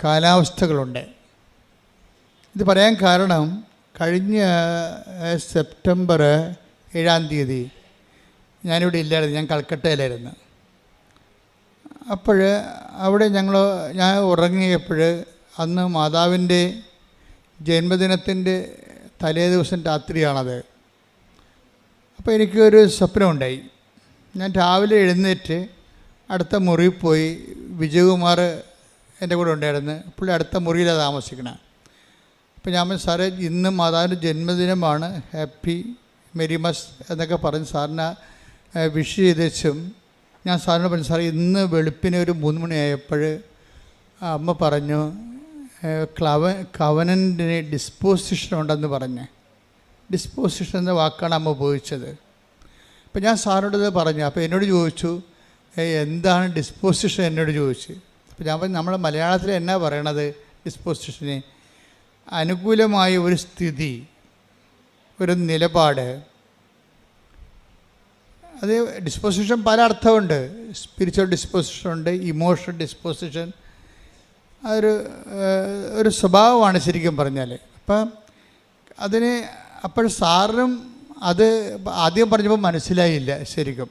കാലാവസ്ഥകളുണ്ട്. ഇത് പറയാൻ കാരണം കഴിഞ്ഞ സെപ്റ്റംബർ 7 ഞാനിവിടെ ഇല്ലായിരുന്നു, ഞാൻ കൽക്കട്ടയിലായിരുന്നു. അപ്പോൾ അവിടെ ഞാൻ ഉറങ്ങിയപ്പോൾ അന്ന് മാതാവിൻ്റെ ജന്മദിനത്തിൻ്റെ തലേ ദിവസം രാത്രിയാണത്. അപ്പോൾ എനിക്കൊരു സ്വപ്നമുണ്ടായി. ഞാൻ രാവിലെ എഴുന്നേറ്റ് അടുത്ത മുറിയിൽ പോയി. വിജയകുമാർ എൻ്റെ കൂടെ ഉണ്ടായിരുന്നു. പുള്ളി അടുത്ത മുറിയിലാണ് താമസിക്കണം. അപ്പോൾ ഞാൻ പറഞ്ഞു, സാറേ ഇന്ന് മാതാവിൻ്റെ ജന്മദിനമാണ്, ഹാപ്പി മെരിമസ് എന്നൊക്കെ പറഞ്ഞ് സാറിന് വിഷ് ചെയ്തേച്ചും ഞാൻ സാറിനോട് പറഞ്ഞു, സാറേ ഇന്ന് വെളുപ്പിന് ഒരു 3 മണിയായപ്പോൾ അമ്മ പറഞ്ഞു കവനൻറ്റിന് ഡിസ്പോസിഷൻ ഉണ്ടെന്ന് പറഞ്ഞ്. ഡിസ്പോസിഷൻ എന്ന വാക്കാണ് അമ്മ ഉപയോഗിച്ചത്. അപ്പോൾ ഞാൻ സാറിനോട് ഇത് പറഞ്ഞു. അപ്പോൾ എന്നോട് ചോദിച്ചു എന്താണ് ഡിസ്പോസിഷൻ എന്നോട് ചോദിച്ചു. അപ്പോൾ ഞാൻ പറഞ്ഞു, നമ്മുടെ മലയാളത്തിൽ എന്നാ പറയണത് ഡിസ്പോസിഷന്? അനുകൂലമായ ഒരു സ്ഥിതി, ഒരു നിലപാട്. അത് ഡിസ്പോസിഷൻ പല അർത്ഥമുണ്ട്. സ്പിരിച്വൽ ഡിസ്പോസിഷൻ ഉണ്ട്, ഇമോഷണൽ ഡിസ്പോസിഷൻ. ഒരു സ്വഭാവമാണ് ശരിക്കും പറഞ്ഞാൽ. അപ്പം അപ്പോൾ സാറിനും അത് ആദ്യം പറഞ്ഞപ്പോൾ മനസ്സിലായില്ല ശരിക്കും.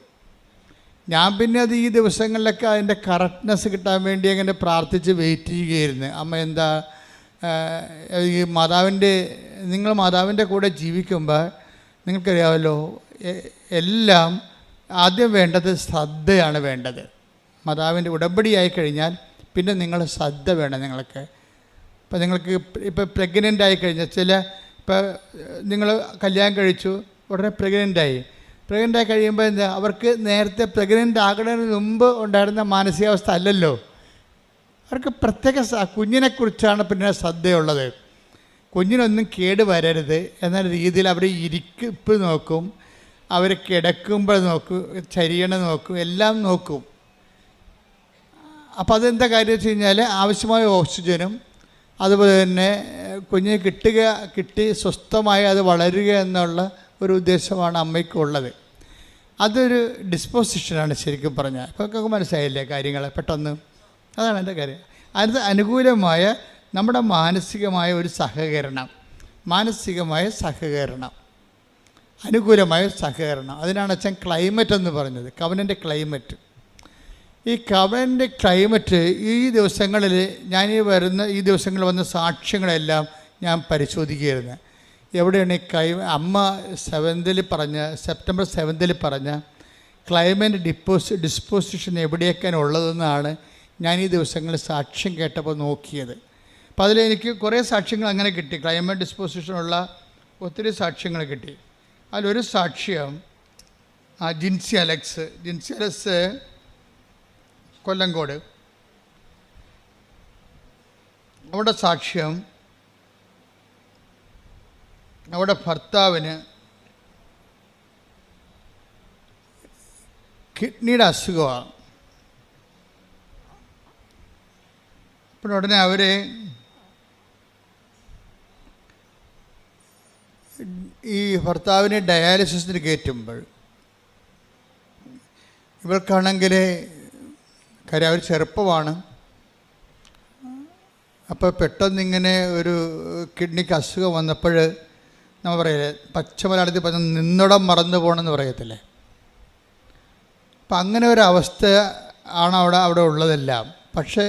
ഞാൻ പിന്നെ അത് ഈ ദിവസങ്ങളിലൊക്കെ അതിൻ്റെ കറക്റ്റ്നെസ് കിട്ടാൻ വേണ്ടി അങ്ങനെ പ്രാർത്ഥിച്ച് വെയിറ്റ് ചെയ്യുകയായിരുന്നു. അമ്മ എന്താ ഈ നിങ്ങൾ മാതാവിൻ്റെ കൂടെ ജീവിക്കുമ്പോൾ നിങ്ങൾക്കറിയാമല്ലോ, എല്ലാം ആദ്യം വേണ്ടത് ശ്രദ്ധയാണ് വേണ്ടത്. മാതാവിൻ്റെ ഉടമ്പടിയായി കഴിഞ്ഞാൽ പിന്നെ നിങ്ങൾ ശ്രദ്ധ വേണം നിങ്ങൾക്ക്. ഇപ്പം നിങ്ങൾക്ക് ഇപ്പോൾ പ്രഗ്നൻ്റ് ആയി കഴിഞ്ഞാൽ ഇപ്പോൾ നിങ്ങൾ കല്യാണം കഴിച്ചു, ഉടനെ പ്രഗ്നൻ്റ് ആയി കഴിയുമ്പോൾ എന്താ, അവർക്ക് നേരത്തെ പ്രഗ്നൻ്റ് ആകുന്നതിന് മുമ്പ് ഉണ്ടായിരുന്ന മാനസികാവസ്ഥ അല്ലല്ലോ. അവർക്ക് പ്രത്യേക കുഞ്ഞിനെക്കുറിച്ചാണ് പിന്നെ ശ്രദ്ധയുള്ളത്. കുഞ്ഞിനൊന്നും കേട് വരരുത് എന്ന രീതിയിൽ അവർ ഇരിപ്പ് നോക്കും, അവർ കിടക്കുമ്പോൾ നോക്കും, ചരിയണം നോക്കും, എല്ലാം നോക്കും. അപ്പോൾ അതെന്താ കാര്യം വെച്ച് കഴിഞ്ഞാൽ ആവശ്യമായ ഓക്സിജനും അതുപോലെ തന്നെ കുഞ്ഞിന് കിട്ടി സ്വസ്ഥമായി അത് വളരുക എന്നുള്ള ഒരു ഉദ്ദേശമാണ് അമ്മയ്ക്കുള്ളത്. അതൊരു ഡിസ്പോസിഷനാണ് ശരിക്കും പറഞ്ഞാൽ. ഇപ്പോൾ മനസ്സിലായില്ലേ കാര്യങ്ങൾ പെട്ടെന്ന്? അതാണ് എൻ്റെ കാര്യം. അത് അനുകൂലമായ നമ്മുടെ മാനസികമായ ഒരു സഹകരണം, അനുകൂലമായ സഹകരണം. അതിനാണ് അച്ഛൻ ക്ലൈമറ്റ് എന്ന് പറഞ്ഞത്, കവനൻ്റെ ക്ലൈമറ്റ്. ഈ കവനൻ്റെ ക്ലൈമറ്റ് ഈ ദിവസങ്ങളിൽ ഈ ദിവസങ്ങളിൽ വന്ന സാക്ഷ്യങ്ങളെല്ലാം ഞാൻ പരിശോധിക്കുകയായിരുന്നു. എവിടെയാണ് അമ്മ സെപ്റ്റംബർ 7 പറഞ്ഞ ക്ലൈമറ്റ് ഡിസ്പോസിഷൻ എവിടെയൊക്കെയാണ് ഉള്ളതെന്നാണ് ഞാൻ ഈ ദിവസങ്ങളിൽ സാക്ഷ്യം കേട്ടപ്പോൾ നോക്കിയത്. അപ്പോൾ അതിലെനിക്ക് കുറേ സാക്ഷ്യങ്ങൾ അങ്ങനെ കിട്ടി. ക്ലൈമറ്റ് ഡിസ്പോസിഷനുള്ള ഒത്തിരി സാക്ഷ്യങ്ങൾ കിട്ടി. അതിലൊരു സാക്ഷ്യം ജിൻസി അലക്സ് കൊല്ലങ്കോട്. അവിടെ സാക്ഷ്യം, അവിടെ ഭർത്താവിന് കിഡ്നിയുടെ അസുഖമാണ്. അപ്പോൾ ഉടനെ അവരെ ഈ ഭർത്താവിനെ ഡയാലിസിസിന് കയറ്റുമ്പോൾ ഇവൾക്കാണെങ്കിൽ കാര്യം അവർ ചെറുപ്പമാണ്. അപ്പോൾ പെട്ടെന്നിങ്ങനെ ഒരു കിഡ്നിക്ക് അസുഖം വന്നപ്പോൾ നമ്മൾ പറയില്ലേ, പച്ചമലയാളത്തിൽ പറഞ്ഞ നിന്നിടം മറന്നു പോകണമെന്ന് പറയത്തില്ലേ. അപ്പം അങ്ങനെ ഒരവസ്ഥ ആണ് അവിടെ ഉള്ളതെല്ലാം. പക്ഷേ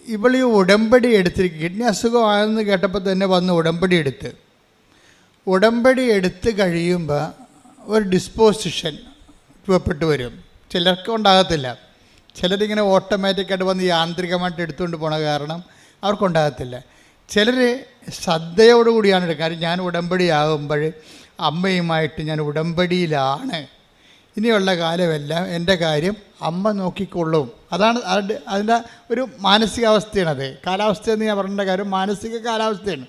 ഇവൾ ഈ ഉടമ്പടി എടുത്തിരിക്കും. കിഡ്നി അസുഖമാണെന്ന് കേട്ടപ്പോൾ തന്നെ വന്ന് ഉടമ്പടി എടുത്ത് കഴിയുമ്പോൾ ഒരു ഡിസ്പോസിഷൻ രൂപപ്പെട്ട് വരും. ചിലർക്ക് ഉണ്ടാകത്തില്ല. ചിലരിങ്ങനെ ഓട്ടോമാറ്റിക്കായിട്ട് വന്ന് യാന്ത്രികമായിട്ട് എടുത്തുകൊണ്ട് പോണ കാരണം അവർക്കുണ്ടാകത്തില്ല. ചിലർ ശ്രദ്ധയോടുകൂടിയാണ് എടുക്കുക. കാര്യം ഞാൻ ഉടമ്പടിയാകുമ്പോൾ അമ്മയുമായിട്ട് ഞാൻ ഉടമ്പടിയിലാണ്, ഇനിയുള്ള കാലമെല്ലാം എൻ്റെ കാര്യം അമ്മ നോക്കിക്കൊള്ളും. അതാണ് അതിൻ്റെ ഒരു മാനസികാവസ്ഥയാണത്. കാലാവസ്ഥയെന്ന് ഞാൻ പറഞ്ഞ കാര്യം മാനസിക കാലാവസ്ഥയാണ്.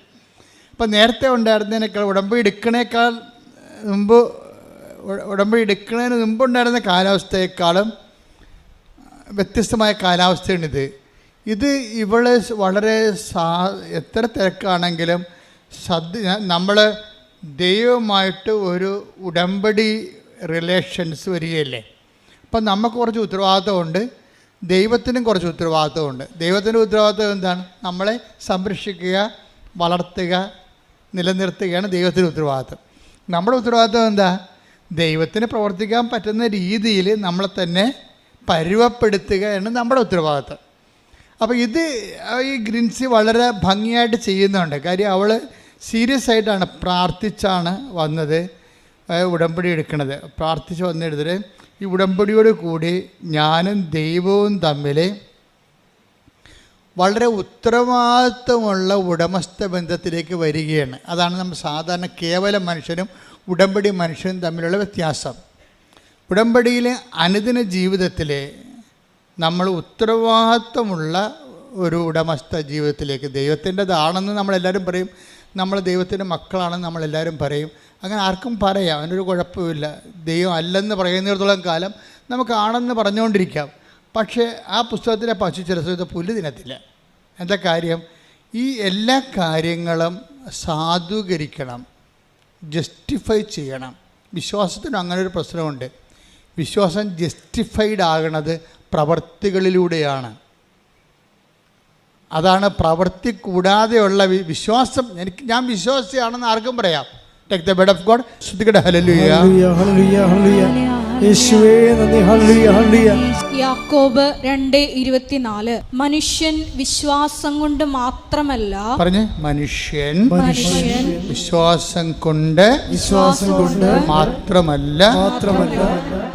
അപ്പം നേരത്തെ ഉണ്ടായിരുന്നതിനേക്കാൾ ഉടമ്പടി എടുക്കുന്നതിന് മുമ്പുണ്ടായിരുന്ന കാലാവസ്ഥയെക്കാളും വ്യത്യസ്തമായ കാലാവസ്ഥയാണിത്. ഇവള് വളരെ എത്ര തിരക്കാണെങ്കിലും നമ്മൾ ദൈവമായിട്ട് ഒരു ഉടമ്പടി റിലേഷൻസ് വരികയല്ലേ. അപ്പം നമുക്ക് കുറച്ച് ഉത്തരവാദിത്തമുണ്ട്. ദൈവത്തിനും കുറച്ച് ഉത്തരവാദിത്വമുണ്ട്. ദൈവത്തിൻ്റെ ഉത്തരവാദിത്വം എന്താണ്? നമ്മളെ സംരക്ഷിക്കുക, വളർത്തുക, നിലനിർത്തുകയാണ് ദൈവത്തിൻ്റെ ഉത്തരവാദിത്വം. നമ്മുടെ ഉത്തരവാദിത്വം എന്താ? ദൈവത്തിന് പ്രവർത്തിക്കാൻ പറ്റുന്ന രീതിയിൽ നമ്മളെ തന്നെ പരുവപ്പെടുത്തുകയാണ് നമ്മുടെ ഉത്തരവാദിത്വം. അപ്പോൾ ഇത് ഈ ഗ്രിൻസി വളരെ ഭംഗിയായിട്ട് ചെയ്യുന്നുണ്ട്. കാര്യം അവൾ സീരിയസ് ആയിട്ടാണ്, പ്രാർത്ഥിച്ചാണ് വന്നത് ഉടമ്പടി എടുക്കുന്നത്. പ്രാർത്ഥിച്ച് വന്നെടുത്തിട്ട് ഈ ഉടമ്പടിയോട് കൂടി ഞാനും ദൈവവും തമ്മിൽ വളരെ ഉത്തരവാദിത്വമുള്ള ഉടമസ്ഥ ബന്ധത്തിലേക്ക് വരികയാണ്. അതാണ് നമ്മൾ സാധാരണ കേവല മനുഷ്യനും ഉടമ്പടി മനുഷ്യനും തമ്മിലുള്ള വ്യത്യാസം. ഉടമ്പടിയിലെ അനുദിന ജീവിതത്തിൽ നമ്മൾ ഉത്തരവാദിത്വമുള്ള ഒരു ഉടമസ്ഥ ജീവിതത്തിലേക്ക്, ദൈവത്തിൻ്റെതാണെന്ന് നമ്മളെല്ലാവരും പറയും, നമ്മൾ ദൈവത്തിൻ്റെ മക്കളാണെന്ന് നമ്മളെല്ലാവരും പറയും. അങ്ങനെ ആർക്കും പറയാം, അതിനൊരു കുഴപ്പമില്ല. ദൈവം അല്ലെന്ന് പറയുന്നിടത്തോളം കാലം നമുക്കാണെന്ന് പറഞ്ഞുകൊണ്ടിരിക്കാം. പക്ഷേ ആ പുസ്തകത്തിലെ പശു ചില സമയത്ത് പുല്ല് തിന്നത്തില്ല. എന്താ കാര്യം? ഈ എല്ലാ കാര്യങ്ങളും സാധൂകരിക്കണം, ജസ്റ്റിഫൈ ചെയ്യണം. വിശ്വാസത്തിന് അങ്ങനെ ഒരു പ്രശ്നമുണ്ട്. വിശ്വാസം ജസ്റ്റിഫൈഡ് ആകണത് പ്രവൃത്തികളിലൂടെയാണ്. അതാണ് പ്രവൃത്തി കൂടാതെയുള്ള വിശ്വാസം. ഞാൻ വിശ്വാസിയാണെന്ന് ആർക്കും പറയാം. Take the word of God. ശ്രുതികട ഹല്ലേലൂയ. യേശുവേ നന്ദി. ഹല്ലേലൂയ ഹല്ലേലൂയ. യാക്കോബ് 2:24 മനുഷ്യൻ വിശ്വാസം കൊണ്ട് മാത്രമല്ല, പറഞ്ഞേ, മനുഷ്യൻ വിശ്വാസം കൊണ്ട് മാത്രമല്ല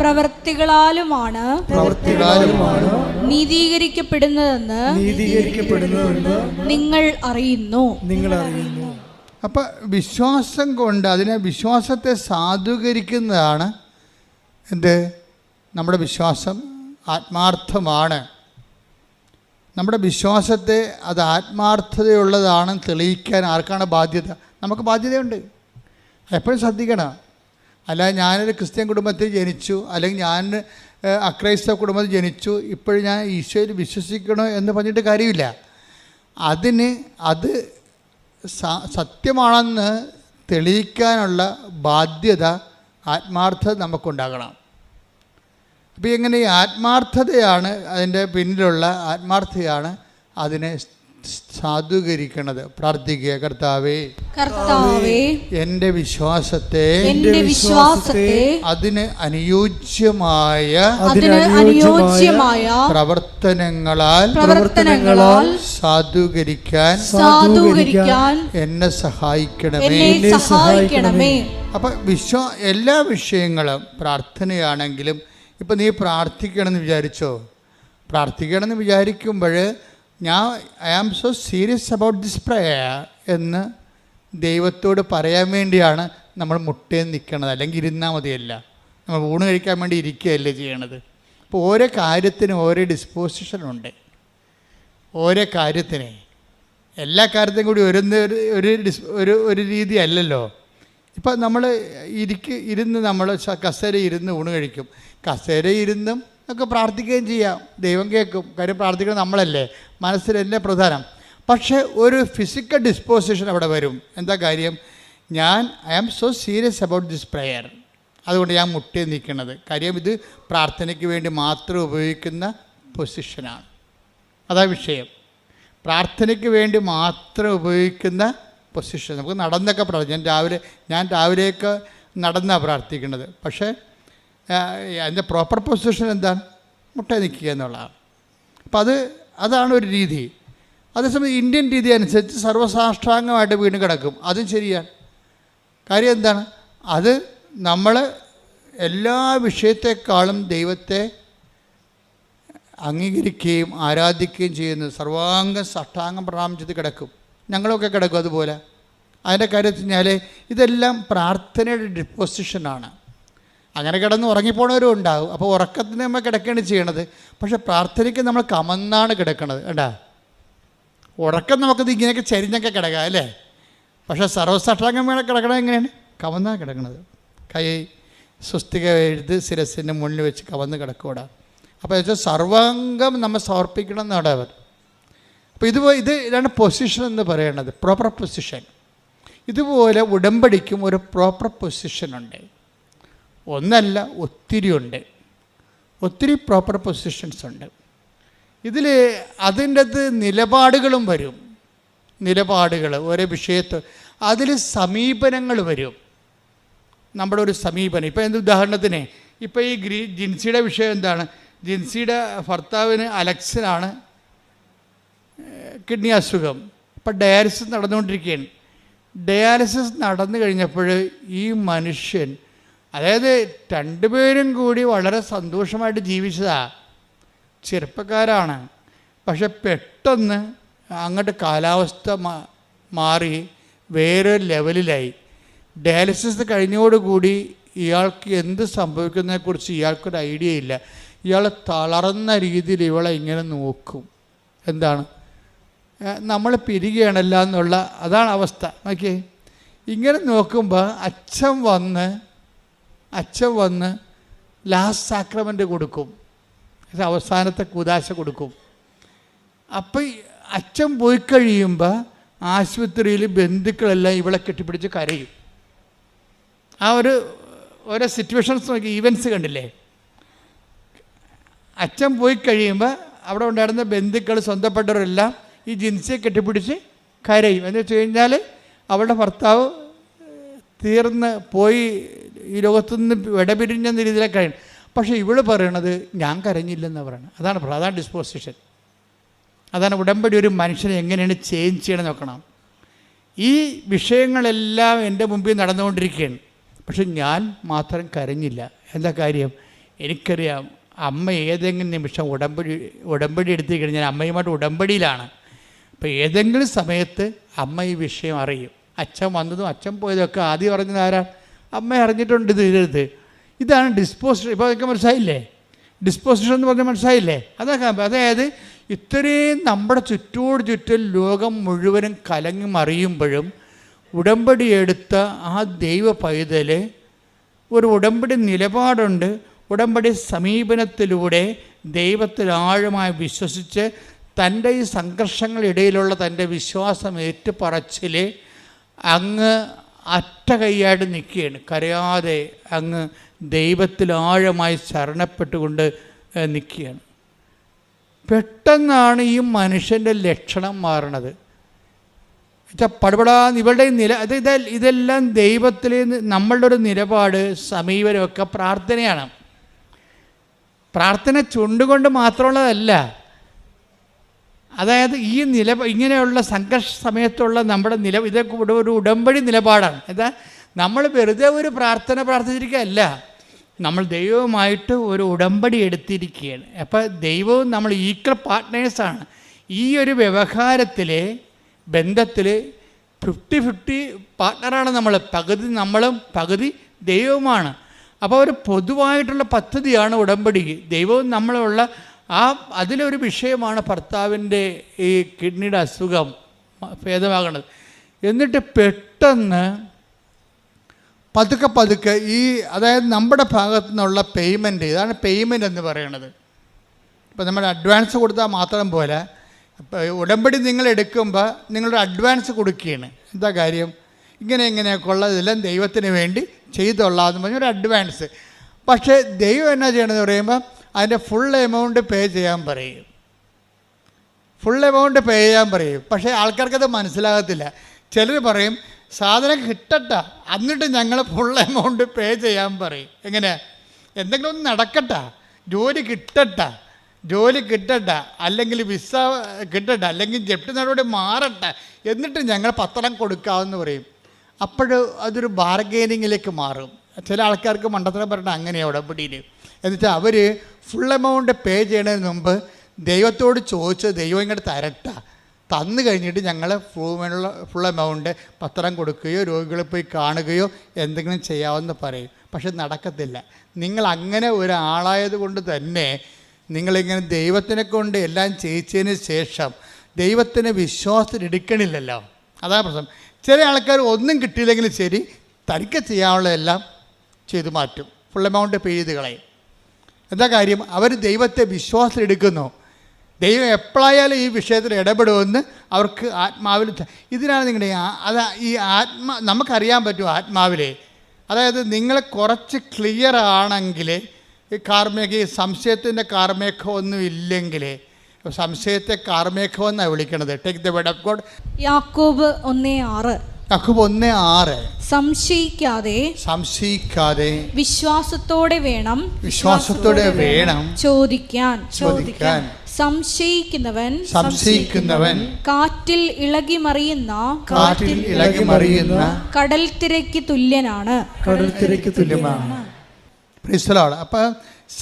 പ്രവൃത്തികളാലുമാണ് നീതീകരിക്കപ്പെടുന്നതെന്ന് നിങ്ങൾ അറിയുന്നു. അപ്പം വിശ്വാസം കൊണ്ട്, അതിനെ വിശ്വാസത്തെ സാധൂകരിക്കുന്നതാണ് എന്ത്? നമ്മുടെ വിശ്വാസം ആത്മാർത്ഥമാണ്. നമ്മുടെ വിശ്വാസത്തെ അത് ആത്മാർത്ഥതയുള്ളതാണെന്ന് തെളിയിക്കാൻ ആർക്കാണ് ബാധ്യത? നമുക്ക് ബാധ്യതയുണ്ട്. എപ്പോഴും ശ്രദ്ധിക്കണം. അല്ല ഞാനൊരു ക്രിസ്ത്യൻ കുടുംബത്തിൽ ജനിച്ചു, അല്ലെങ്കിൽ ഞാൻ അക്രൈസ്തവ കുടുംബത്തിൽ ജനിച്ചു, ഇപ്പോഴും ഞാൻ ഈശോയിൽ വിശ്വസിക്കണോ എന്ന് പറഞ്ഞിട്ട് കാര്യമില്ല. അത് സത്യമാണെന്ന് തെളിയിക്കാനുള്ള ബാധ്യത, ആത്മാർത്ഥത നമുക്കുണ്ടാകണം. അപ്പോൾ ഇങ്ങനെ ഈ ആത്മാർത്ഥതയാണ് അതിൻ്റെ പിന്നിലുള്ള ആത്മാർത്ഥതയാണ് അതിനെ സാധൂകരിക്കുന്നത്. പ്രാർത്ഥിക്കുക, കർത്താവേ എൻ്റെ വിശ്വാസത്തെ അതിന് അനുയോജ്യമായ പ്രവർത്തനങ്ങളാൽ സാധൂകരിക്കാൻ എന്നെ സഹായിക്കണമേ. അപ്പം എല്ലാ വിഷയങ്ങളും പ്രാർത്ഥനയാണെങ്കിലും, ഇപ്പം നീ പ്രാർത്ഥിക്കണമെന്ന് വിചാരിക്കുമ്പോൾ I am so serious about this prayer എന്ന് ദൈവത്തോട് പറയാൻ വേണ്ടിയാണ് നമ്മൾ മുട്ടേന്ന് നിൽക്കണത്. അല്ലെങ്കിൽ ഇരുന്നാൽ മതിയല്ല, നമ്മൾ ഊണ് കഴിക്കാൻ വേണ്ടി ഇരിക്കുകയല്ലേ ചെയ്യണത്. അപ്പോൾ ഓരോ കാര്യത്തിനും ഓരോ ഡിസ്പോസിഷനുണ്ട്. ഓരോ കാര്യത്തിന്, എല്ലാ കാര്യത്തിനും കൂടി ഒരു രീതി അല്ലല്ലോ. ഇപ്പം നമ്മൾ ഇരുന്ന് നമ്മൾ കസേര ഇരുന്ന് ഊണ് കഴിക്കും. കസേര ഇരുന്നും ഒക്കെ പ്രാർത്ഥിക്കുകയും ചെയ്യാം, ദൈവം കേൾക്കും. കാര്യം പ്രാർത്ഥിക്കുന്നത് നമ്മളല്ലേ, മനസ്സിലല്ലേ പ്രധാനം. പക്ഷേ ഒരു ഫിസിക്കൽ ഡിസ്പോസിഷൻ അവിടെ വരും. എന്താ കാര്യം? I am so serious about this prayer, അതുകൊണ്ട് ഞാൻ മുട്ടി നിൽക്കുന്നത്. കാര്യം ഇത് പ്രാർത്ഥനയ്ക്ക് വേണ്ടി മാത്രം ഉപയോഗിക്കുന്ന പൊസിഷനാണ്. അതാ വിഷയം. പ്രാർത്ഥനയ്ക്ക് വേണ്ടി മാത്രം ഉപയോഗിക്കുന്ന പൊസിഷൻ. നമുക്ക് നടന്നൊക്കെ പ്രാർത്ഥിക്കാം. ഞാൻ രാവിലെയൊക്കെ നടന്നാണ് പ്രാർത്ഥിക്കുന്നത്. പക്ഷേ അതിൻ്റെ പ്രോപ്പർ പൊസിഷൻ എന്താണ്? മുട്ട നിൽക്കുക എന്നുള്ളതാണ്. അപ്പം അതാണ് ഒരു രീതി. അതേസമയം ഇന്ത്യൻ രീതി അനുസരിച്ച് സർവ്വസാഷ്ടാംഗമായിട്ട് വീണ് കിടക്കും. അതും ശരിയാണ്. കാര്യം എന്താണ്? അത് നമ്മൾ എല്ലാ വിഷയത്തെക്കാളും ദൈവത്തെ അംഗീകരിക്കുകയും ആരാധിക്കുകയും ചെയ്യുന്നത് സർവാംഗ സാഷ്ടാംഗം പ്രണാമം ചെയ്ത് കിടക്കും. ഞങ്ങളൊക്കെ കിടക്കും അതുപോലെ. അതിൻ്റെ കാര്യത്തിൽ കഴിഞ്ഞാൽ ഇതെല്ലാം പ്രാർത്ഥനയുടെ ഡിസ്പോസിഷനാണ്. അങ്ങനെ കിടന്ന് ഉറങ്ങിപ്പോണവരും ഉണ്ടാകും. അപ്പോൾ ഉറക്കത്തിന് നമ്മൾ കിടക്കുകയാണ് ചെയ്യണത്. പക്ഷേ പ്രാർത്ഥനയ്ക്ക് നമ്മൾ കമന്നാണ് കിടക്കണത്. കേട്ടാ, ഉറക്കം നമുക്കത് ഇങ്ങനെയൊക്കെ ചരിഞ്ഞൊക്കെ കിടക്കാം അല്ലേ. പക്ഷേ സർവ്വസാഷ്ടാംഗം വേണം കിടക്കണത് എങ്ങനെയാണ്? കമന്നാണ് കിടക്കണത്. കൈ സ്വസ്തിക എഴുത് ശിരസിൻ്റെ മുന്നിൽ വെച്ച് കവന്ന് കിടക്കൂടാ. അപ്പോൾ വെച്ചാൽ സർവാംഗം നമ്മൾ സമർപ്പിക്കണം എന്നാണ് അവർ. അപ്പോൾ ഇതാണ് പൊസിഷൻ എന്ന് പറയണത്, പ്രോപ്പർ പൊസിഷൻ. ഇതുപോലെ ഉടമ്പടിക്കും ഒരു പ്രോപ്പർ പൊസിഷനുണ്ട്. ഒന്നല്ല, ഒത്തിരി പ്രോപ്പർ പൊസിഷൻസ് ഉണ്ട്. ഇതിൽ അതിൻ്റെ അകത്ത് നിലപാടുകളും വരും. നിലപാടുകൾ ഓരോ വിഷയത്ത് അതിൽ സമീപനങ്ങൾ വരും. നമ്മുടെ ഒരു സമീപനം. ഇപ്പോൾ എന്ത് ഉദാഹരണത്തിന് ഇപ്പോൾ ഈ ജിൻസിയുടെ വിഷയം എന്താണ്? ജിൻസിയുടെ ഭർത്താവിന് അലക്സിനാണ് കിഡ്നി അസുഖം. ഇപ്പം ഡയാലിസിസ് നടന്നുകൊണ്ടിരിക്കുകയാണ്. ഡയാലിസിസ് നടന്നു കഴിഞ്ഞപ്പോൾ ഈ മനുഷ്യൻ, അതായത് രണ്ടുപേരും കൂടി വളരെ സന്തോഷമായിട്ട് ജീവിച്ചതാണ്, ചെറുപ്പക്കാരാണ്. പക്ഷെ പെട്ടെന്ന് അങ്ങോട്ട് കാലാവസ്ഥ മാറി വേറൊരു ലെവലിലായി. ഡയാലിസിസ് കഴിഞ്ഞോടുകൂടി ഇയാൾക്ക് എന്ത് സംഭവിക്കുന്നതിനെക്കുറിച്ച് ഇയാൾക്കൊരു ഐഡിയ ഇല്ല. ഇയാൾ തളർന്ന രീതിയിൽ ഇവളെ ഇങ്ങനെ നോക്കും. എന്താണ്, നമ്മൾ പിരിയുകയാണല്ല എന്നുള്ള അതാണ് അവസ്ഥ. ഓക്കെ, ഇങ്ങനെ നോക്കുമ്പോൾ അച്ഛൻ വന്ന് ലാസ്റ്റ് സാക്രമെൻ്റ് കൊടുക്കും, അവസാനത്തെ കൂദാശ കൊടുക്കും. അപ്പം അച്ഛൻ പോയി കഴിയുമ്പോൾ ആശുപത്രിയിൽ ബന്ധുക്കളെല്ലാം ഇവളെ കെട്ടിപ്പിടിച്ച് കരയും. ആ ഓരോ സിറ്റുവേഷൻസ് നോക്കി, ഈവൻസ് കണ്ടില്ലേ? അച്ഛൻ പോയി കഴിയുമ്പോൾ അവിടെ ഉണ്ടായിരുന്ന ബന്ധുക്കൾ, സ്വന്തപ്പെട്ടവരെല്ലാം ഈ ജിൻസിയെ കെട്ടിപ്പിടിച്ച് കരയും. എന്ന് വെച്ച് കഴിഞ്ഞാൽ അവളുടെ ഭർത്താവ് തീർന്ന് പോയി, ഈ ലോകത്തുനിന്ന് വിടപിരിഞ്ഞ രീതിയിലേക്ക് കഴിയും. പക്ഷേ ഇവള് പറയണത് ഞാൻ കരഞ്ഞില്ലെന്ന് പറയണം. അതാണ് ഡിസ്പോസിഷൻ. അതാണ് ഉടമ്പടി. ഒരു മനുഷ്യനെ എങ്ങനെയാണ് ചേഞ്ച് ചെയ്യണം നോക്കണം. ഈ വിഷയങ്ങളെല്ലാം എൻ്റെ മുമ്പിൽ നടന്നുകൊണ്ടിരിക്കുകയാണ്, പക്ഷെ ഞാൻ മാത്രം കരഞ്ഞില്ല. എന്താ കാര്യം? എനിക്കറിയാം അമ്മ ഏതെങ്കിലും നിമിഷം ഉടമ്പടി എടുത്തു കഴിഞ്ഞാൽ അമ്മയുമായിട്ട് ഉടമ്പടിയിലാണ്. അപ്പോൾ ഏതെങ്കിലും സമയത്ത് അമ്മ ഈ വിഷയം അറിയും. അച്ഛൻ വന്നതും അച്ഛൻ പോയതൊക്കെ ആദ്യം പറഞ്ഞത് ആരാണ്? അമ്മ അറിഞ്ഞിട്ടുണ്ട്. ഇത് ഇതാണ് ഡിസ്പോസിഷൻ. ഇപ്പോൾ അതൊക്കെ മനസ്സിലായില്ലേ? ഡിസ്പോസിഷൻ എന്ന് പറഞ്ഞാൽ മനസ്സിലായില്ലേ? അതൊക്കെ അതായത് ഇത്രയും നമ്മുടെ ചുറ്റും ലോകം മുഴുവനും കലങ്ങി മറിയുമ്പോഴും ഉടമ്പടി എടുത്ത ആ ദൈവ പൈതൽ ഒരു ഉടമ്പടി നിലപാടുണ്ട്. ഉടമ്പടി സമീപനത്തിലൂടെ ദൈവത്തിൽ ആഴമായി വിശ്വസിച്ച് തൻ്റെ ഈ സംഘർഷങ്ങളിടയിലുള്ള തൻ്റെ വിശ്വാസം ഏറ്റുപറച്ചിൽ അങ്ങ് അറ്റ കൈയായിട്ട് നിൽക്കുകയാണ്. കരയാതെ അങ്ങ് ദൈവത്തിൽ ആഴമായി ശരണപ്പെട്ടുകൊണ്ട് നിൽക്കുകയാണ്. പെട്ടെന്നാണ് ഈ മനുഷ്യൻ്റെ ലക്ഷണം മാറണത്. ഇവളുടെ ഇതെല്ലാം ദൈവത്തിൽ നമ്മളുടെ ഒരു നിലപാട്, സമീപനമൊക്കെ പ്രാർത്ഥനയാണ്. പ്രാർത്ഥന ചുണ്ടുകൊണ്ട് മാത്രമുള്ളതല്ല. അതായത് ഈ ഇങ്ങനെയുള്ള സംഘർഷ സമയത്തുള്ള നമ്മുടെ ഇതൊക്കെ ഒരു ഉടമ്പടി നിലപാടാണ്. എന്താ, നമ്മൾ വെറുതെ ഒരു പ്രാർത്ഥിച്ചിരിക്കുകയല്ല, നമ്മൾ ദൈവവുമായിട്ട് ഒരു ഉടമ്പടി എടുത്തിരിക്കുകയാണ്. അപ്പോൾ ദൈവവും നമ്മൾ ഈക്വൽ പാർട്ട്നേഴ്സാണ്. ഈ ഒരു വ്യവഹാരത്തിൽ, ബന്ധത്തിൽ 50-50 പാർട്ട്ണറാണ് നമ്മൾ. പകുതി നമ്മളും പകുതി ദൈവവുമാണ്. അപ്പോൾ ഒരു പൊതുവായിട്ടുള്ള പദ്ധതിയാണ് ഉടമ്പടി. ദൈവവും നമ്മളുള്ള അതിലൊരു വിഷയമാണ് ഭർത്താവിൻ്റെ ഈ കിഡ്നിയുടെ അസുഖം ഭേദമാകണത്. എന്നിട്ട് പെട്ടെന്ന് പതുക്കെ അതായത് നമ്മുടെ ഭാഗത്തു നിന്നുള്ള പേയ്മെൻറ്റ്, ഇതാണ് പേയ്മെൻറ്റ് എന്ന് പറയുന്നത്. ഇപ്പോൾ നമ്മൾ അഡ്വാൻസ് കൊടുത്താൽ മാത്രം പോലെ, ഉടമ്പടി നിങ്ങൾ എടുക്കുമ്പോൾ നിങ്ങളുടെ അഡ്വാൻസ് കൊടുക്കുകയാണ്. എന്താ കാര്യം? ഇങ്ങനെയൊക്കെ ഉള്ളതെല്ലാം ദൈവത്തിന് വേണ്ടി ചെയ്തുകൊള്ളാമെന്ന് പറഞ്ഞൊരു അഡ്വാൻസ്. പക്ഷേ ദൈവം എന്നാ ചെയ്യണമെന്ന് പറയുമ്പോൾ അതിൻ്റെ ഫുൾ എമൗണ്ട് പേ ചെയ്യാൻ പറയും. പക്ഷേ ആൾക്കാർക്കത് മനസ്സിലാകത്തില്ല. ചിലർ പറയും സാധനം കിട്ടട്ടെ എന്നിട്ട് ഞങ്ങൾ ഫുൾ എമൗണ്ട് പേ ചെയ്യാൻ പറയും. എങ്ങനെ? എന്തെങ്കിലും ഒന്ന് നടക്കട്ടെ, ജോലി കിട്ടട്ടെ, അല്ലെങ്കിൽ വിസ കിട്ടട്ടെ, അല്ലെങ്കിൽ ജപ്തി നടപടി മാറട്ടെ, എന്നിട്ട് ഞങ്ങൾ പത്രം കൊടുക്കാമെന്ന് പറയും. അതൊരു ബാർഗെയിനിങ്ങിലേക്ക് മാറും. ചില ആൾക്കാർക്ക് മണ്ടത്തരം പറഞ്ഞാൽ അങ്ങനെയാണ് ഉടമ്പടിയിൽ. എന്നുവെച്ചാൽ അവർ ഫുൾ എമൗണ്ട് പേ ചെയ്യുന്നതിന് മുമ്പ് ദൈവത്തോട് ചോദിച്ച് ദൈവം ഇങ്ങോട്ട് തന്നു കഴിഞ്ഞിട്ട് ഞങ്ങൾ ഫുൾ എമൗണ്ട് പത്രം കൊടുക്കുകയോ രോഗികളെ പോയി കാണുകയോ എന്തെങ്കിലും ചെയ്യാമെന്ന് പറയും. പക്ഷെ നടക്കത്തില്ല. നിങ്ങൾ അങ്ങനെ ഒരാളായത് കൊണ്ട് തന്നെ നിങ്ങളിങ്ങനെ ദൈവത്തിനെ കൊണ്ട് എല്ലാം ചെയ്യിച്ചതിന് ശേഷം ദൈവത്തിന് വിശ്വാസത്തിൽ എടുക്കണില്ലല്ലോ. അതാണ് പ്രശ്നം. ചില ആൾക്കാർ ഒന്നും കിട്ടിയില്ലെങ്കിലും ശരി, തനിക്ക് ചെയ്യാനുള്ളതെല്ലാം ചെയ്തു മാറ്റും, ഫുൾ എമൗണ്ട് പേ ചെയ്ത് കളയും. എന്താ കാര്യം? അവർ ദൈവത്തെ വിശ്വാസത്തിലെടുക്കുന്നു. ദൈവം എപ്പോഴായാലും ഈ വിഷയത്തിൽ ഇടപെടുമെന്ന് അവർക്ക് ആത്മാവിൽ. ഇതിനാണ് നിങ്ങളുടെ നമുക്കറിയാൻ പറ്റും ആത്മാവിലെ. അതായത് നിങ്ങൾ കുറച്ച് ക്ലിയർ ആണെങ്കിൽ ഈ സംശയത്തിൻ്റെ കാർമേഘം ഒന്നും ഇല്ലെങ്കിൽ സംശയത്തെ കാർമേഘം എന്നാണ് വിളിക്കുന്നത്. Take the word of God. യാക്കോബ് 1:6. യാക്കോബ് 1:6. സംശയിക്കാതെ വിശ്വാസത്തോടെ വേണം ചോദിക്കാൻ. സംശയിക്കുന്നവൻ കാറ്റിൽ ഇളകി മറിയുന്ന കടൽ തിരക്ക് തുല്യനാണ്. അപ്പം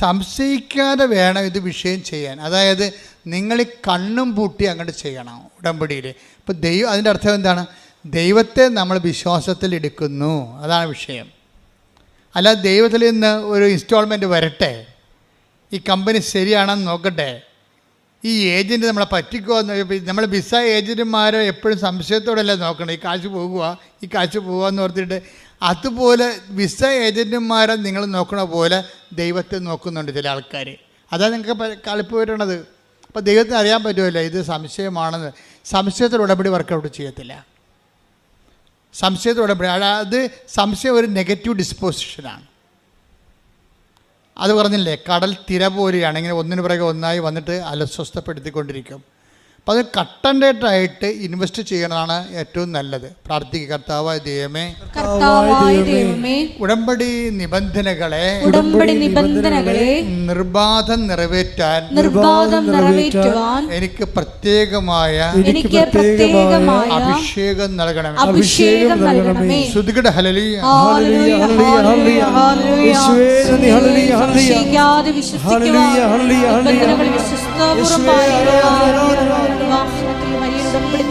സംശയിക്കാതെ വേണം ഇത് വിഷയം ചെയ്യാൻ. അതായത് നിങ്ങൾ കണ്ണും പൂട്ടി അങ്ങോട്ട് ചെയ്യണം ഉടമ്പടിയിൽ. ഇപ്പം അതിൻ്റെ അർത്ഥം എന്താണ്? ദൈവത്തെ നമ്മൾ വിശ്വാസത്തിൽ എടുക്കുന്നു, അതാണ് വിഷയം. അല്ല ദൈവത്തിൽ നിന്ന് ഒരു ഇൻസ്റ്റാൾമെൻറ്റ് വരട്ടെ, ഈ കമ്പനി ശരിയാണെന്ന് നോക്കട്ടെ, ഈ ഏജൻറ്റ് നമ്മളെ പറ്റിക്കുമോ എന്ന്. നമ്മൾ വിസ ഏജൻറ്റുമാരെ എപ്പോഴും സംശയത്തോടെയല്ല നോക്കണം, ഈ കാശ് പോകുക എന്ന് ഓർത്തിട്ട്. അതുപോലെ വിസ ഏജൻറ്റുമാരെ നിങ്ങൾ നോക്കണ പോലെ ദൈവത്തെ നോക്കുന്നുണ്ട് ചില ആൾക്കാർ. അതാണ് നിങ്ങൾക്ക് കളിപ്പ് വരുന്നത്. അപ്പോൾ ദൈവത്തിന് അറിയാൻ പറ്റുമല്ലോ ഇത് സംശയമാണെന്ന്. സംശയത്തിൽ ഉടമ്പടി വർക്കൗട്ട് ചെയ്യത്തില്ല. സംശയത്തിൽ ഉടമ്പടി അത് സംശയം ഒരു നെഗറ്റീവ് ഡിസ്പോസിഷനാണ്. അത് പറഞ്ഞില്ലേ, കടൽ തിര പോലെയാണ്, ഇങ്ങനെ ഒന്നിനു പിറകെ ഒന്നായി വന്നിട്ട് അലസ്വസ്ഥപ്പെടുത്തിക്കൊണ്ടിരിക്കും. അപ്പോൾ അത് കട്ടൻഡേറ്റായിട്ട് ഇൻവെസ്റ്റ് ചെയ്യണതാണ് ഏറ്റവും നല്ലത്. പ്രാർത്ഥിക്കുക, കർത്താവായ ദൈവമേ, ഉടമ്പടി നിബന്ധനകളെ നിർബാധം നിറവേറ്റാൻ എനിക്ക് പ്രത്യേകമായ അഭിഷേകം നൽകണമേ. ശ്രുതികട ഹല്ലേലൂയ.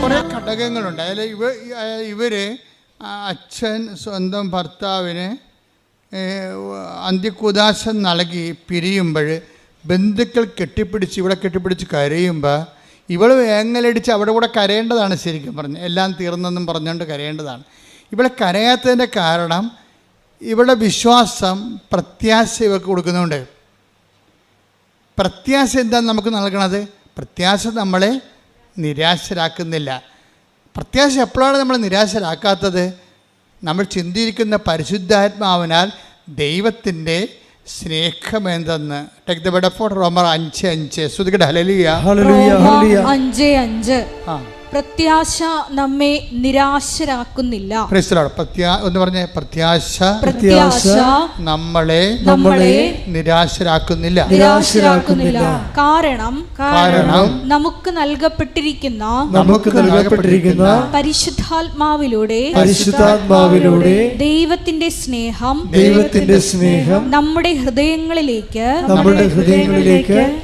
കുറേ ഘടകങ്ങളുണ്ട്. അതിൽ ഇവർ അച്ഛൻ സ്വന്തം ഭർത്താവിന് അന്ത്യകുദാശം നൽകി പിരിയുമ്പോൾ ബന്ധുക്കൾ ഇവിടെ കെട്ടിപ്പിടിച്ച് കരയുമ്പോൾ ഇവൾ വേങ്ങലടിച്ച് അവിടെ കൂടെ കരയേണ്ടതാണ്. ശരിക്കും പറഞ്ഞ് എല്ലാം തീർന്നെന്നും പറഞ്ഞുകൊണ്ട് കരയേണ്ടതാണ്. ഇവിടെ കരയാത്തതിൻ്റെ കാരണം ഇവളുടെ വിശ്വാസം, പ്രത്യാശ ഇവർക്ക് കൊടുക്കുന്നുണ്ട്. പ്രത്യാശ എന്താണ് നമുക്ക് നൽകണത്? പ്രത്യാശ നമ്മളെ നിരാശരാക്കുന്നില്ല. പ്രത്യാശ എപ്പോഴാണ് നമ്മൾ നിരാശരാക്കാത്തത്? നമ്മൾ ചിന്തിക്കുന്ന പരിശുദ്ധാത്മാവിനാൽ ദൈവത്തിൻ്റെ സ്നേഹമെന്തെന്ന്. Take the word of God. റോമർ 5:5. ശ്രുതികട ഹല്ലേലൂയ. 5:5. പ്രത്യാശ നമ്മെ നിരാശരാക്കുന്നില്ല. ഒന്ന് പറഞ്ഞേ, പ്രത്യാശ നമ്മളെ നിരാശരാക്കുന്നില്ല. കാരണം നമുക്ക് നൽകപ്പെട്ടിരിക്കുന്ന പരിശുദ്ധാത്മാവിലൂടെ ദൈവത്തിന്റെ സ്നേഹം നമ്മുടെ ഹൃദയങ്ങളിലേക്ക്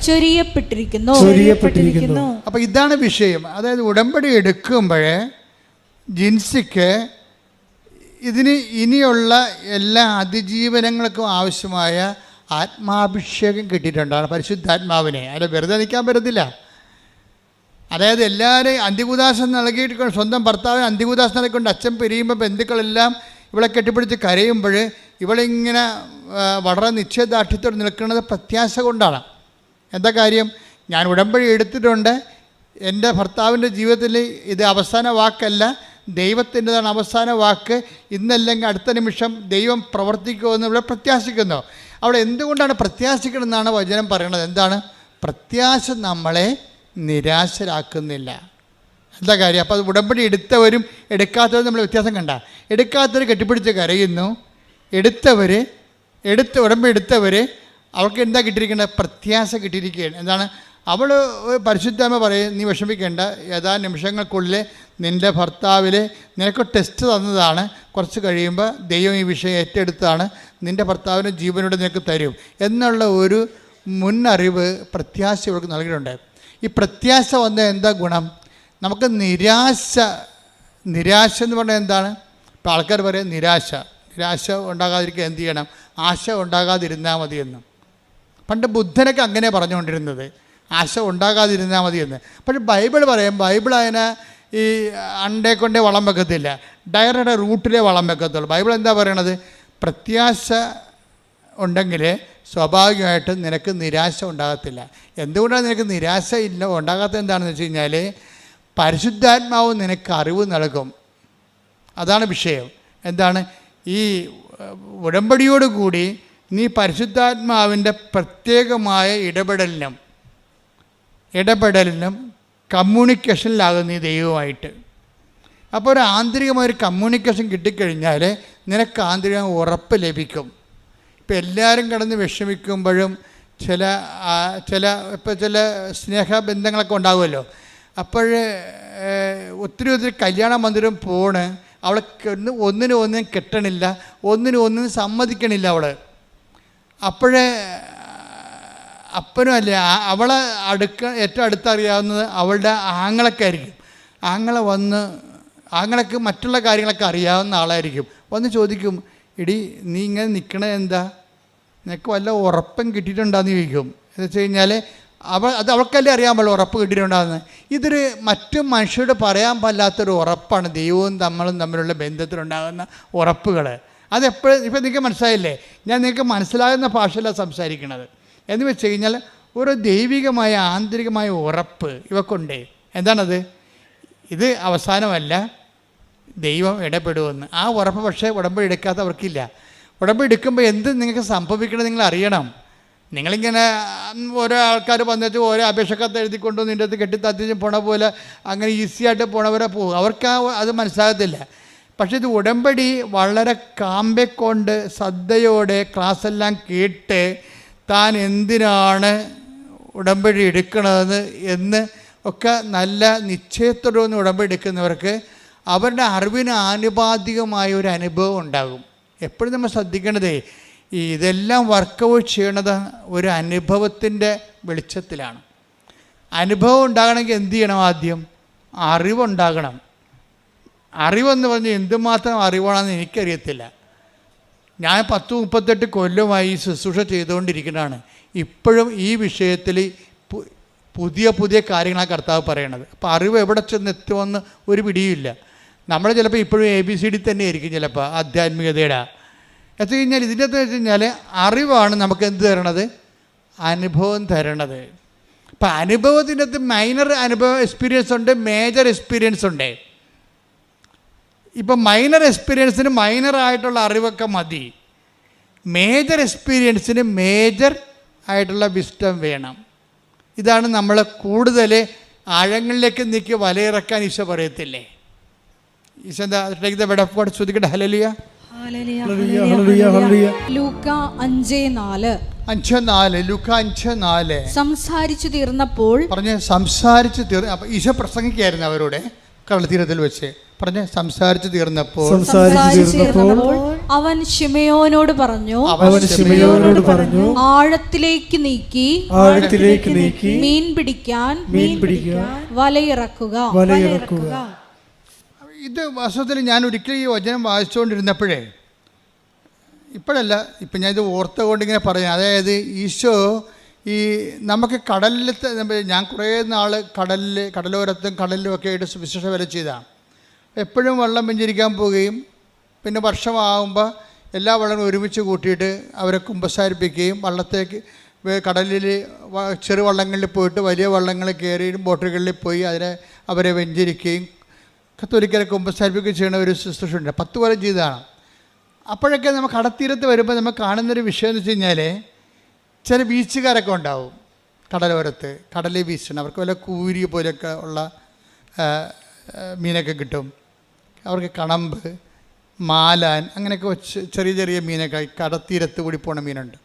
ചൊരിയപ്പെട്ടിരിക്കുന്നു. അപ്പൊ ഇതാണ് വിഷയം. അതായത് ഉടമ്പടി എടുക്കുമ്പോൾ ജിൻസിക്ക് ഇതിന് ഇനിയുള്ള എല്ലാ അതിജീവനങ്ങൾക്കും ആവശ്യമായ ആത്മാഭിഷേകം കിട്ടിയിട്ടുണ്ടാണ്, പരിശുദ്ധാത്മാവിനെ. അത് വെറുതെ നിൽക്കാൻ പറ്റത്തില്ല. അതായത് എല്ലാവരെയും അന്ത്യകുദാശം നൽകിയിട്ട് സ്വന്തം ഭർത്താവിന് അന്ത്യകുദാശം നൽകിക്കൊണ്ട് അച്ഛൻ പിരിയുമ്പോൾ ബന്ധുക്കളെല്ലാം ഇവളെ കെട്ടിപ്പിടിച്ച് കരയുമ്പോൾ ഇവളിങ്ങനെ വളരെ നിശ്ചയദാർഢ്യത്തോടെ നിൽക്കുന്നത് പ്രത്യാശ കൊണ്ടാണ്. എന്താ കാര്യം? ഞാൻ ഉടമ്പടി എടുത്തിട്ടുണ്ട്, എൻ്റെ ഭർത്താവിൻ്റെ ജീവിതത്തിൽ ഇത് അവസാന വാക്കല്ല, ദൈവത്തിൻ്റെതാണ് അവസാന വാക്ക്. ഇന്നല്ലെങ്കിൽ അടുത്ത നിമിഷം ദൈവം പ്രവർത്തിക്കുമെന്ന് ഇവിടെ പ്രത്യാശിക്കുന്നു. അവിടെ എന്തുകൊണ്ടാണ് പ്രത്യാശിക്കണമെന്നാണ് വചനം പറയുന്നത്. എന്താണ്? പ്രത്യാശ നമ്മളെ നിരാശരാക്കുന്നില്ല. എന്താ കാര്യം? അപ്പോൾ അത് ഉടമ്പടി എടുത്തവരും എടുക്കാത്തവരും നമ്മൾ വ്യത്യാസം കണ്ട. എടുക്കാത്തവർ കെട്ടിപ്പിടിച്ച് കരയുന്നു, ഉടമ്പടി എടുത്തവർ അവർക്ക് എന്താ കിട്ടിയിരിക്കേണ്ടത്? പ്രത്യാശ കിട്ടിയിരിക്കുകയാണ്. എന്താണ്? അവൾ പരിശുദ്ധാത്മ പറയും, നീ വിഷമിക്കേണ്ട, ഏതാനും നിമിഷങ്ങൾക്കുള്ളിൽ നിൻ്റെ ഭർത്താവിൽ നിനക്ക് ടെസ്റ്റ് തന്നതാണ്, കുറച്ച് കഴിയുമ്പോൾ ദൈവം ഈ വിഷയം ഏറ്റെടുത്താണ്, നിൻ്റെ ഭർത്താവിന് ജീവനോട് നിനക്ക് തരും എന്നുള്ള ഒരു മുന്നറിവ് പ്രത്യാശ ഇവർക്ക് നൽകിയിട്ടുണ്ട്. ഈ പ്രത്യാശ വന്ന എന്താ ഗുണം? നമുക്ക് നിരാശ എന്ന് പറഞ്ഞാൽ എന്താണ്? ഇപ്പോൾ ആൾക്കാർ പറയും നിരാശ ഉണ്ടാകാതിരിക്കുക എന്ത് ചെയ്യണം? ആശ ഉണ്ടാകാതിരുന്നാൽ മതിയെന്ന്. പണ്ട് ബുദ്ധനൊക്കെ അങ്ങനെ പറഞ്ഞുകൊണ്ടിരുന്നത്, ആശ ഉണ്ടാകാതിരുന്നാൽ മതിയെന്ന്. പക്ഷേ ബൈബിൾ പറയും, ബൈബിൾ അതിനെ ഈ അണ്ടേ കൊണ്ടേ വളം വെക്കത്തില്ല, ഡയറയുടെ റൂട്ടിലേ വളം വെക്കത്തുള്ളൂ. ബൈബിൾ എന്താ പറയണത്? പ്രത്യാശ ഉണ്ടെങ്കിൽ സ്വാഭാവികമായിട്ടും നിനക്ക് നിരാശ ഉണ്ടാകത്തില്ല. എന്തുകൊണ്ടാണ് നിനക്ക് നിരാശ ഉണ്ടാകാത്തത്? എന്താണെന്ന് വെച്ച് കഴിഞ്ഞാൽ പരിശുദ്ധാത്മാവ് നിനക്ക് അറിവ് നൽകും. അതാണ് വിഷയം. എന്താണ്? ഈ ഉടമ്പടിയോടുകൂടി നീ പരിശുദ്ധാത്മാവിൻ്റെ പ്രത്യേകമായ ഇടപെടലിനും ഇടപെടലിനും കമ്മ്യൂണിക്കേഷനിലാകുന്ന ഈ ദൈവമായിട്ട്. അപ്പോൾ ഒരു ആന്തരികമായൊരു കമ്മ്യൂണിക്കേഷൻ കിട്ടിക്കഴിഞ്ഞാൽ നിനക്ക് ആന്തരിക ഉറപ്പ് ലഭിക്കും. ഇപ്പം എല്ലാവരും കിടന്ന് വിഷമിക്കുമ്പോഴും ചില സ്നേഹബന്ധങ്ങളൊക്കെ ഉണ്ടാകുമല്ലോ. അപ്പോൾ ഒത്തിരി കല്യാണ മന്ദിരം പോണ്, അവളെ ഒന്നിനും കെട്ടണില്ല, ഒന്നിനും സമ്മതിക്കണില്ല അവൾ. അപ്പോഴേ അപ്പനും അല്ലേ അവളെ ഏറ്റവും അടുത്തറിയാവുന്നത് അവളുടെ ആങ്ങളൊക്കെ ആങ്ങളൊക്കെ മറ്റുള്ള കാര്യങ്ങളൊക്കെ അറിയാവുന്ന ആളായിരിക്കും. വന്ന് ചോദിക്കും, എടി നീ ഇങ്ങനെ നിൽക്കണത് എന്താ, നിനക്ക് വല്ല ഉറപ്പം കിട്ടിയിട്ടുണ്ടാന്ന് ചോദിക്കും. എന്ന് വെച്ച് കഴിഞ്ഞാൽ അവൾക്കല്ലേ അറിയാൻ പാടില്ല ഉറപ്പ് കിട്ടിയിട്ടുണ്ടാകുന്നത്. ഇതൊരു മറ്റു മനുഷ്യരോട് പറയാൻ പാടില്ലാത്തൊരു ഉറപ്പാണ് ദൈവവും നമ്മളും തമ്മിലുള്ള ബന്ധത്തിലുണ്ടാകുന്ന ഉറപ്പുകൾ. അതെപ്പോഴും ഇപ്പം നിങ്ങൾക്ക് മനസ്സിലായില്ലേ, ഞാൻ നിങ്ങൾക്ക് മനസ്സിലാകുന്ന ഭാഷയിലാണ് സംസാരിക്കുന്നത്. എന്ന് വെച്ച് കഴിഞ്ഞാൽ ഒരു ദൈവികമായ ആന്തരികമായ ഉറപ്പ് ഇവക്കുണ്ട്. എന്താണത്? ഇത് അവസാനമല്ല, ദൈവം ഇടപെടുമെന്ന്. ആ ഉറപ്പ് പക്ഷേ ഉടമ്പടി എടുക്കാത്തവർക്കില്ല. ഉടമ്പടി എടുക്കുമ്പോൾ എന്ത് നിങ്ങൾക്ക് സംഭവിക്കണം നിങ്ങൾ അറിയണം. നിങ്ങളിങ്ങനെ ഓരോ ആൾക്കാർ വന്നിട്ട് ഓരോ അപേക്ഷക്കത്ത് എഴുതിക്കൊണ്ടു നിൻ്റെ അടുത്ത് കെട്ടിത്തത്തിച്ച് പോണ പോലെ അങ്ങനെ ഈസിയായിട്ട് പോണവരെ പോകും. അവർക്ക് അത് മനസ്സിലാകത്തില്ല. പക്ഷേ ഇത് ഉടമ്പടി വളരെ കാമ്പെക്കൊണ്ട് ശ്രദ്ധയോടെ ക്ലാസ്സെല്ലാം കേട്ട് താൻ എന്തിനാണ് ഉടമ്പടി എടുക്കണതെന്ന് എന്ന് ഒക്കെ നല്ല നിശ്ചയത്തോടെ ഉടമ്പടി എടുക്കുന്നവർക്ക് അവരുടെ അറിവിന് ആനുപാതികമായ ഒരു അനുഭവം ഉണ്ടാകും. എപ്പോഴും നമ്മൾ ശ്രദ്ധിക്കേണ്ടതേ ഇതെല്ലാം വർക്കൗട്ട് ചെയ്യണത് ഒരു അനുഭവത്തിൻ്റെ വെളിച്ചത്തിലാണ്. അനുഭവം ഉണ്ടാകണമെങ്കിൽ എന്ത് ചെയ്യണം? ആദ്യം അറിവുണ്ടാകണം. അറിവെന്ന് പറഞ്ഞാൽ എന്തുമാത്രം അറിവാണെന്ന് എനിക്കറിയത്തില്ല. ഞാൻ 10-38 കൊല്ലമായി ശുശ്രൂഷ ചെയ്തുകൊണ്ടിരിക്കുന്നതാണ്. ഇപ്പോഴും ഈ വിഷയത്തിൽ പുതിയ കാര്യങ്ങളാണ് കർത്താവ് പറയണത്. അപ്പോൾ അറിവ് എവിടെ ചെന്ന് എത്തുമെന്ന് ഒരു പിടിയുമില്ല. നമ്മൾ ചിലപ്പോൾ ഇപ്പോഴും ABCD തന്നെ ആയിരിക്കും ചിലപ്പോൾ ആധ്യാത്മികതയുടെ. എന്നു കഴിഞ്ഞാൽ ഇതിൻ്റെ അകത്ത് വെച്ച് കഴിഞ്ഞാൽ അറിവാണ് നമുക്ക് എന്ത് തരണത്? അനുഭവം തരണത്. അപ്പം അനുഭവത്തിൻ്റെ അകത്ത് മൈനർ എക്സ്പീരിയൻസ് ഉണ്ട്, മേജർ എക്സ്പീരിയൻസ് ഉണ്ട്. ഇപ്പം മൈനർ എക്സ്പീരിയൻസിന് മൈനറായിട്ടുള്ള അറിവൊക്കെ മതി. മേജർ എക്സ്പീരിയൻസിന് മേജർ ആയിട്ടുള്ള വിസ്റ്റം വേണം. ഇതാണ് നമ്മൾ കൂടുതൽ ആഴങ്ങളിലേക്ക് നീക്കി വലയിറക്കാൻ ഈശോ പറയത്തില്ലേ? ഈശോ എന്താ ശ്രദ്ധിക്കട്ടെ. ഹല്ലേലൂയ. ലൂക്കാ 5:4. ലൂക്കാ 5:4. സംസാരിച്ചു തീർന്നപ്പോൾ സംസാരിച്ചു തീർന്ന ഈശോ പ്രസംഗിക്കായിരുന്നു അവരോട് കടൽത്തീരത്തിൽ വെച്ച്. സംസാരിച്ചു തീർന്നപ്പോൾ അവൻ ശിമയോനോട് പറഞ്ഞു, ആഴത്തിലേക്ക് നീക്കി മീൻ പിടിക്കാൻ വലയിറക്കുക. ഇത് വാസ്തവത്തിൽ ഞാൻ ഒരിക്കലും ഈ വചനം വായിച്ചുകൊണ്ടിരുന്നപ്പോഴേ, ഇപ്പോഴല്ല, ഇപ്പം ഞാനിത് ഓർത്തുകൊണ്ട് ഇങ്ങനെ പറയാം. അതായത് ഈശോ ഈ നമുക്ക് കടലിലത്തെ ഞാൻ കുറേ നാൾ കടലോരത്തും കടലിലും ഒക്കെ ആയിട്ട് വിശേഷ വില ചെയ്താണ്. എപ്പോഴും വെള്ളം വെഞ്ചരിക്കാൻ പോവുകയും പിന്നെ വർഷമാകുമ്പോൾ എല്ലാ വെള്ളങ്ങളും ഒരുമിച്ച് കൂട്ടിയിട്ട് അവരെ കുമ്പസാരിപ്പിക്കുകയും വള്ളത്തേക്ക് കടലിൽ ചെറുവള്ളങ്ങളിൽ പോയിട്ട് വലിയ വള്ളങ്ങളിൽ കയറിയും ബോട്ടുകളിൽ പോയി അവരെ വെഞ്ചരിക്കുകയും കത്തോലിക്കരെ കുമ്പസാരിപ്പിക്കുകയും ചെയ്യുന്ന ഒരു ശുശ്രൂഷയുണ്ട്. 10 കൊല്ലം ചെയ്തതാണ്. അപ്പോഴൊക്കെ നമുക്ക് കടത്തീരത്ത് വരുമ്പോൾ നമുക്ക് കാണുന്നൊരു വിഷയം എന്ന് വെച്ച് കഴിഞ്ഞാൽ ചില ബീച്ചുകാരൊക്കെ ഉണ്ടാവും കടലോരത്ത്, കടലിൽ വീശണം. അവർക്ക് വല്ല കൂരി പോലെയൊക്കെ ഉള്ള മീനൊക്കെ കിട്ടും. അവർക്ക് കണമ്പ്, മാലാൻ, അങ്ങനെയൊക്കെ ചെറിയ മീനൊക്കെ കടത്തീരത്ത് കൂടി പോണ മീനുണ്ട്.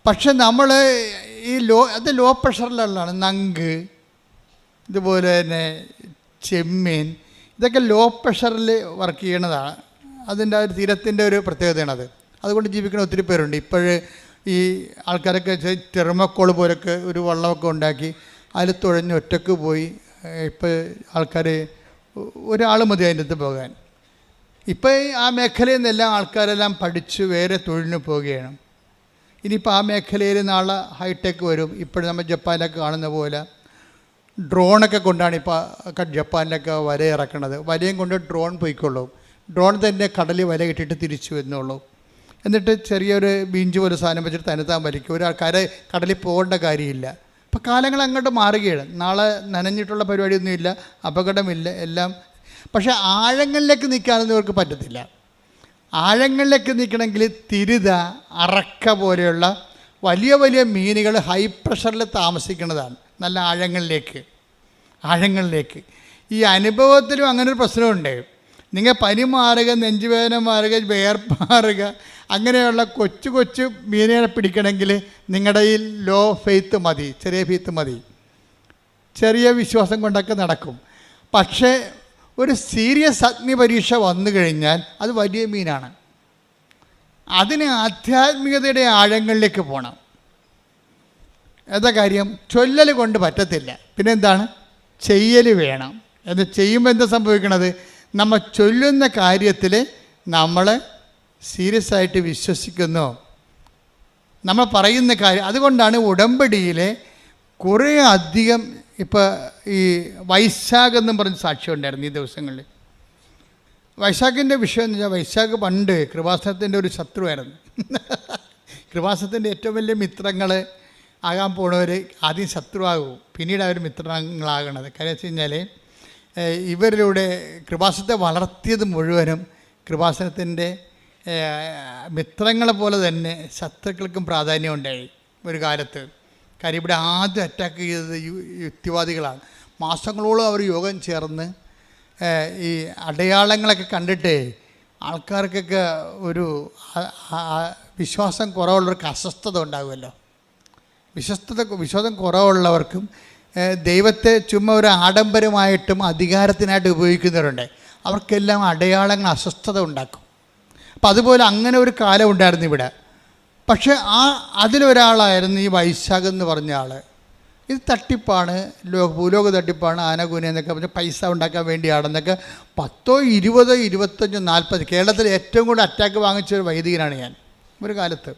പക്ഷെ നമ്മൾ ഈ ലോ പ്രഷറിലുള്ളതാണ്. നങ്ക്, ഇതുപോലെ തന്നെ ചെമ്മീൻ, ഇതൊക്കെ ലോ പ്രഷറിൽ വർക്ക് ചെയ്യണതാണ്. അതിൻ്റെ ഒരു തീരത്തിൻ്റെ ഒരു പ്രത്യേകതയാണത്. അതുകൊണ്ട് ജീവിക്കുന്ന ഒത്തിരി പേരുണ്ട്. ഇപ്പോഴ് ഈ ആൾക്കാരൊക്കെ തെർമക്കോൾ പോലൊക്കെ ഒരു വള്ളമൊക്കെ ഉണ്ടാക്കി അതിൽ തുഴഞ്ഞ് ഒറ്റക്ക് പോയി. ഇപ്പോൾ ആൾക്കാർ ഒരാൾ മതി അതിൻ്റെ അടുത്ത് പോകാൻ. ഇപ്പോൾ ആ മേഖലയിൽ നിന്നെല്ലാം ആൾക്കാരെല്ലാം പഠിച്ച് വേറെ തൊഴിലിന് പോവുകയാണ്. ഇനിയിപ്പോൾ ആ മേഖലയിൽ നാളെ ഹൈടെക് വരും. ഇപ്പോഴും നമ്മൾ ജപ്പാനിലൊക്കെ കാണുന്ന പോലെ ഡ്രോണൊക്കെ കൊണ്ടാണ് ഇപ്പോൾ ജപ്പാനിലൊക്കെ വല ഇറക്കണത്. വലയും കൊണ്ട് ഡ്രോൺ പോയിക്കൊള്ളും. ഡ്രോൺ തന്നെ കടലിൽ വല ഇട്ടിട്ട് തിരിച്ചു വരുന്നുള്ളൂ. എന്നിട്ട് ചെറിയൊരു ബീഞ്ച് പോലെ സാധനം വെച്ചിട്ട് തന്നെത്താൻ വലിക്കും. ഒരാൾക്കാരെ കടലിൽ പോകേണ്ട കാര്യമില്ല. ഇപ്പോൾ കാലങ്ങൾ അങ്ങോട്ട് മാറുകയാണ്. നാളെ നനഞ്ഞിട്ടുള്ള പരിപാടിയൊന്നുമില്ല, അപകടമില്ല, എല്ലാം. പക്ഷേ ആഴങ്ങളിലേക്ക് നിൽക്കാനൊന്നും ഇവർക്ക് പറ്റത്തില്ല. ആഴങ്ങളിലേക്ക് നിൽക്കണമെങ്കിൽ തിരുത, അറക്ക പോലെയുള്ള വലിയ വലിയ മീനുകൾ ഹൈ പ്രഷറിൽ താമസിക്കുന്നതാണ്, നല്ല ആഴങ്ങളിലേക്ക്. ഈ അനുഭവത്തിലും അങ്ങനെ ഒരു പ്രശ്നമുണ്ട്. നിങ്ങൾ പനി മാറുക, നെഞ്ചുവേദന മാറുക, വേർപ്പാറുക, അങ്ങനെയുള്ള കൊച്ചു കൊച്ചു മീനുകളെ പിടിക്കണമെങ്കിൽ നിങ്ങളുടെ ഈ ലോ ഫെയ്ത്ത് മതി, ചെറിയ ഫെയ്ത്ത് മതി, ചെറിയ വിശ്വാസം കൊണ്ടൊക്കെ നടക്കും. പക്ഷേ ഒരു സീരിയസ് അഗ്നി പരീക്ഷ വന്നു കഴിഞ്ഞാൽ അത് വലിയ മീനാണ്. അതിന് ആധ്യാത്മികതയുടെ ആഴങ്ങളിലേക്ക് പോകണം. എന്താ കാര്യം? ചൊല്ലൽ കൊണ്ട് പറ്റത്തില്ല, പിന്നെ എന്താണ്? ചെയ്യൽ വേണം. എന്ന് ചെയ്യുമ്പോൾ എന്താ സംഭവിക്കണത്? നമ്മൾ ചൊല്ലുന്ന കാര്യത്തിൽ നമ്മൾ സീരിയസ് ആയിട്ട് വിശ്വസിക്കുന്നു, നമ്മൾ പറയുന്ന കാര്യം. അതുകൊണ്ടാണ് ഉടമ്പടിയിലെ കുറേ അധികം, ഇപ്പോൾ ഈ വൈശാഖ് എന്നും പറഞ്ഞ് സാക്ഷ്യം ഉണ്ടായിരുന്നു ഈ ദിവസങ്ങളിൽ. വൈശാഖിൻ്റെ വിഷയം എന്ന് വെച്ചാൽ, വൈശാഖ് പണ്ട് കൃപാസനത്തിൻ്റെ ഒരു ശത്രുവായിരുന്നു. കൃപാസനത്തിൻ്റെ ഏറ്റവും വലിയ മിത്രങ്ങൾ ആകാൻ പോണവർ ആദ്യം ശത്രുവാകും, പിന്നീട് അവർ മിത്രങ്ങളാകണത്. കാര്യം വെച്ച് കഴിഞ്ഞാൽ ഇവരിലൂടെ കൃപാസനത്തെ വളർത്തിയത് മുഴുവനും കൃപാസനത്തിൻ്റെ മിത്രങ്ങളെ പോലെ തന്നെ ശത്രുക്കൾക്കും പ്രാധാന്യം ഉണ്ടായി ഒരു കാലത്ത്. കാര്യം ഇവിടെ ആദ്യം അറ്റാക്ക് ചെയ്തത് യുക്തിവാദികളാണ്. മാസങ്ങളോളം അവർ യോഗം ചേർന്ന് ഈ അടയാളങ്ങളൊക്കെ കണ്ടിട്ട് ആൾക്കാർക്കൊക്കെ ഒരു വിശ്വാസം കുറവുള്ളവർക്ക് അസ്വസ്ഥത ഉണ്ടാകുമല്ലോ. വിശ്വാസം കുറവുള്ളവർക്കും ദൈവത്തെ ചുമ്മാ ഒരു ആഡംബരമായിട്ടും അധികാരത്തിനായിട്ട് ഉപയോഗിക്കുന്നവരുണ്ട്. അവർക്കെല്ലാം അടയാളങ്ങൾ അസ്വസ്ഥത ഉണ്ടാക്കും. അപ്പം അതുപോലെ അങ്ങനെ ഒരു കാലം ഉണ്ടായിരുന്നു ഇവിടെ. പക്ഷേ അതിലൊരാളായിരുന്നു ഈ വൈശാഖ് എന്ന് പറഞ്ഞ ആൾ. ഇത് തട്ടിപ്പാണ്, ഭൂലോക തട്ടിപ്പാണ്, ആനകൂന എന്നൊക്കെ പറഞ്ഞ് പൈസ ഉണ്ടാക്കാൻ വേണ്ടിയാണെന്നൊക്കെ 10, 20, 25, 40 കേരളത്തിൽ ഏറ്റവും കൂടുതൽ അറ്റാക്ക് വാങ്ങിച്ച ഒരു വൈദികനാണ് ഞാൻ ഒരു കാലത്ത്.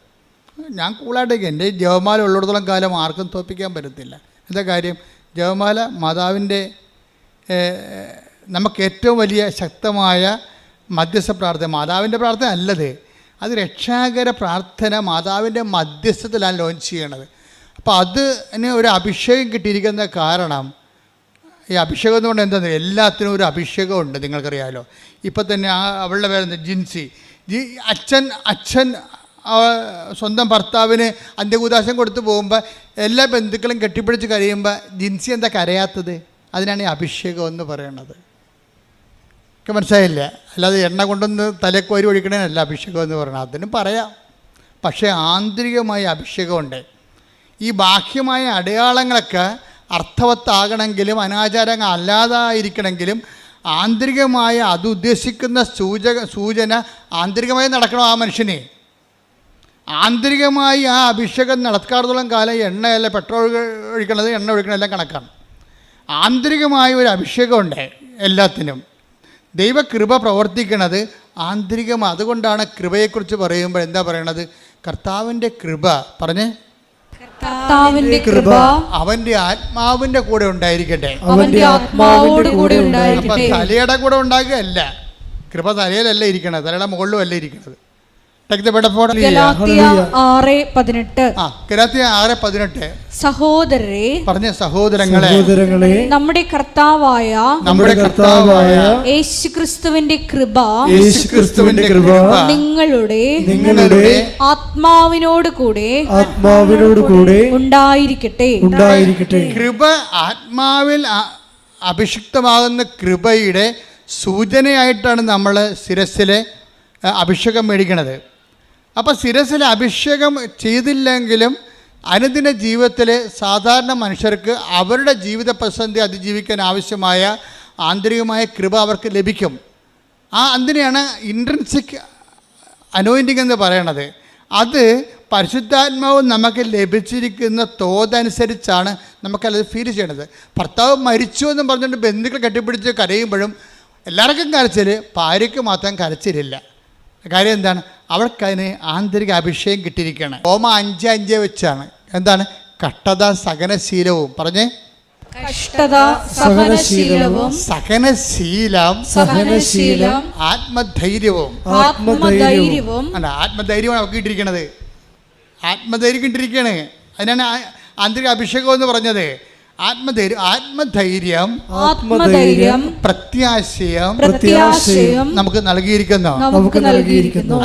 ഞാൻ കൂളായിട്ടേക്ക് എൻ്റെ ജപമാല ഉള്ളിടത്തോളം കാലം ആർക്കും തോൽപ്പിക്കാൻ പറ്റത്തില്ല. എന്താ കാര്യം? ജപമാല മാതാവിൻ്റെ നമുക്ക് ഏറ്റവും വലിയ ശക്തമായ മധ്യസ്ഥ പ്രാർത്ഥന. മാതാവിൻ്റെ പ്രാർത്ഥന അല്ലത്, അത് രക്ഷാകര പ്രാർത്ഥന മാതാവിൻ്റെ മധ്യസ്ഥത്തിലാണ് ലോഞ്ച് ചെയ്യണത്. അപ്പോൾ അതിന് ഒരു അഭിഷേകം കിട്ടിയിരിക്കുന്ന കാരണം, ഈ അഭിഷേകം എന്നുകൊണ്ട് എന്താണെന്ന്, എല്ലാത്തിനും ഒരു അഭിഷേകമുണ്ട്, നിങ്ങൾക്കറിയാമല്ലോ. ഇപ്പം തന്നെ അവളുടെ പേരെന്താ, ജിൻസി. അച്ഛൻ സ്വന്തം ഭർത്താവിന് അന്ത്യകൂദാശം കൊടുത്തു പോകുമ്പോൾ എല്ലാ ബന്ധുക്കളും കെട്ടിപ്പിടിച്ച് കരയുമ്പോൾ ജിൻസി എന്താ കരയാത്തത്? അതിനാണ് ഈ അഭിഷേകം എന്ന് പറയണത്. ഒക്കെ മനസ്സിലായില്ല? അല്ലാതെ എണ്ണ കൊണ്ടൊന്ന് തലക്കോരി ഒഴിക്കണേനല്ല അഭിഷേകം എന്ന് പറയണത്. അതിനും പറയാം, പക്ഷേ ആന്തരികമായ അഭിഷേകമുണ്ട്. ഈ ബാഹ്യമായ അടയാളങ്ങളൊക്കെ അർത്ഥവത്താകണമെങ്കിലും അനാചാരങ്ങൾ അല്ലാതായിരിക്കണമെങ്കിലും ആന്തരികമായ അത് ഉദ്ദേശിക്കുന്ന സൂചന ആന്തരികമായി നടക്കണം. ആ മനുഷ്യനെ ആന്തരികമായി ആ അഭിഷേകം നടക്കാത്തോളം കാലം എണ്ണയല്ല, പെട്രോൾ ഒഴിക്കണത്, എണ്ണ ഒഴിക്കണതെല്ലാം കണക്കാണ്. ആന്തരികമായ ഒരു അഭിഷേകമുണ്ട് എല്ലാത്തിനും. ദൈവകൃപ പ്രവർത്തിക്കുന്നത് ആന്തരികമാണ്. അതുകൊണ്ടാണ് കൃപയെക്കുറിച്ച് പറയുമ്പോൾ എന്താ പറയണത്? കർത്താവിൻ്റെ കൃപ പറഞ്ഞേ, കർത്താവിന്റെ കൃപ അവന്റെ ആത്മാവിന്റെ കൂടെ ഉണ്ടായിരിക്കട്ടെ. അവന്റെ ആത്മാവോട് കൂടെ ഉണ്ടായിരിക്കട്ടെ. അപ്പം തലയുടെ കൂടെ ഉണ്ടാകുകയല്ല, കൃപ തലയിലല്ല ഇരിക്കണത്, തലയുടെ മുകളിലും അല്ല ഇരിക്കണത്. ഗലാത്യ 6:18. ഗലാത്യ 6:18. സഹോദരരെ, പറഞ്ഞ സഹോദരങ്ങളെ, നമ്മുടെ കർത്താവായ യേശുക്രിസ്തുവിന്റെ കൃപ നിങ്ങളുടെ ആത്മാവിനോട് കൂടെ ഉണ്ടായിരിക്കട്ടെ. കൃപ ആത്മാവിൽ അഭിഷിക്തമാകുന്ന കൃപയുടെ സൂചനയായിട്ടാണ് നമ്മൾ ശിരസ്സിലെ അഭിഷേകം മേടിക്കണത്. അപ്പോൾ ശിരസ്സിൽ അഭിഷേകം ചെയ്തില്ലെങ്കിലും അനുദിന ജീവിതത്തിൽ സാധാരണ മനുഷ്യർക്ക് അവരുടെ ജീവിത പ്രതിസന്ധി അതിജീവിക്കാൻ ആവശ്യമായ ആന്തരികമായ കൃപ അവർക്ക് ലഭിക്കും. അതിനെയാണ് ഇൻട്രിൻസിക് അനോയിൻറ്റിങ് എന്ന് പറയണത്. അത് പരിശുദ്ധാത്മാവ് നമുക്ക് ലഭിച്ചിരിക്കുന്ന തോതനുസരിച്ചാണ് നമുക്കത് ഫീൽ ചെയ്യണത്. ഭർത്താവ് മരിച്ചു എന്നും പറഞ്ഞുകൊണ്ട് ബന്ധുക്കൾ കെട്ടിപ്പിടിച്ച് കരയുമ്പോഴും എല്ലാവർക്കും കരച്ചിൽ, ഭാര്യയ്ക്ക് മാത്രം കരച്ചിലില്ല. കാര്യം എന്താണ്? അവർക്കതിന് ആന്തരിക അഭിഷേകം കിട്ടിയിരിക്കുകയാണ്. റോമ 5:5 വെച്ചാണ്. എന്താണ്? കഷ്ടത സഹനശീലവും. പറഞ്ഞേ, കഷ്ടത സഹനശീലവും, സഹനശീലം ആത്മധൈര്യവും. ആത്മധൈര്യമാണ് അവർക്ക് കിട്ടിയിരിക്കണത്. ആത്മധൈര്യം കിട്ടിയിരിക്കുകയാണ്. അതിനാണ് ആന്തരിക അഭിഷേകം എന്ന് പറഞ്ഞത്. ആത്മധൈര്യം പ്രത്യാശയം നമുക്ക് നൽകിയിരിക്കുന്നു.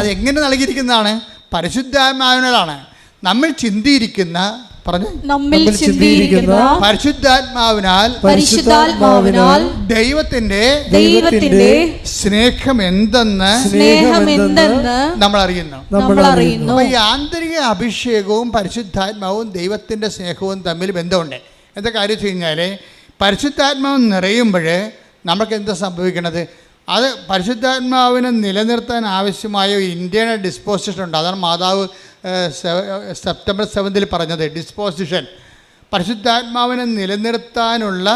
അത് എങ്ങനെ നൽകിയിരിക്കുന്നതാണ്? പരിശുദ്ധാത്മാവിനാലാണ്. നമ്മൾ ചിന്തിയിരിക്കുന്ന പറഞ്ഞു നമ്മിൽ ചിന്തിയിരിക്കുന്ന പരിശുദ്ധാത്മാവിനാൽ ദൈവത്തിന്റെ സ്നേഹം എന്തെന്ന് നമ്മൾ അറിയുന്നു. അപ്പൊ ഈ ആന്തരിക അഭിഷേകവും പരിശുദ്ധാത്മാവും ദൈവത്തിന്റെ സ്നേഹവും തമ്മിൽ ബന്ധമുണ്ട്. എന്താ കാര്യം വെച്ച് കഴിഞ്ഞാൽ പരിശുദ്ധാത്മാവ് നിറയുമ്പോൾ നമുക്ക് എന്താ സംഭവിക്കണത്? അത് പരിശുദ്ധാത്മാവിനെ നിലനിർത്താൻ ആവശ്യമായ ഇന്റേണൽ ഡിസ്പോസിഷൻ ഉണ്ട്. അതാണ് മാതാവ് സെപ്റ്റംബർ 7 പറഞ്ഞത്. ഡിസ്പോസിഷൻ, പരിശുദ്ധാത്മാവിനെ നിലനിർത്താനുള്ള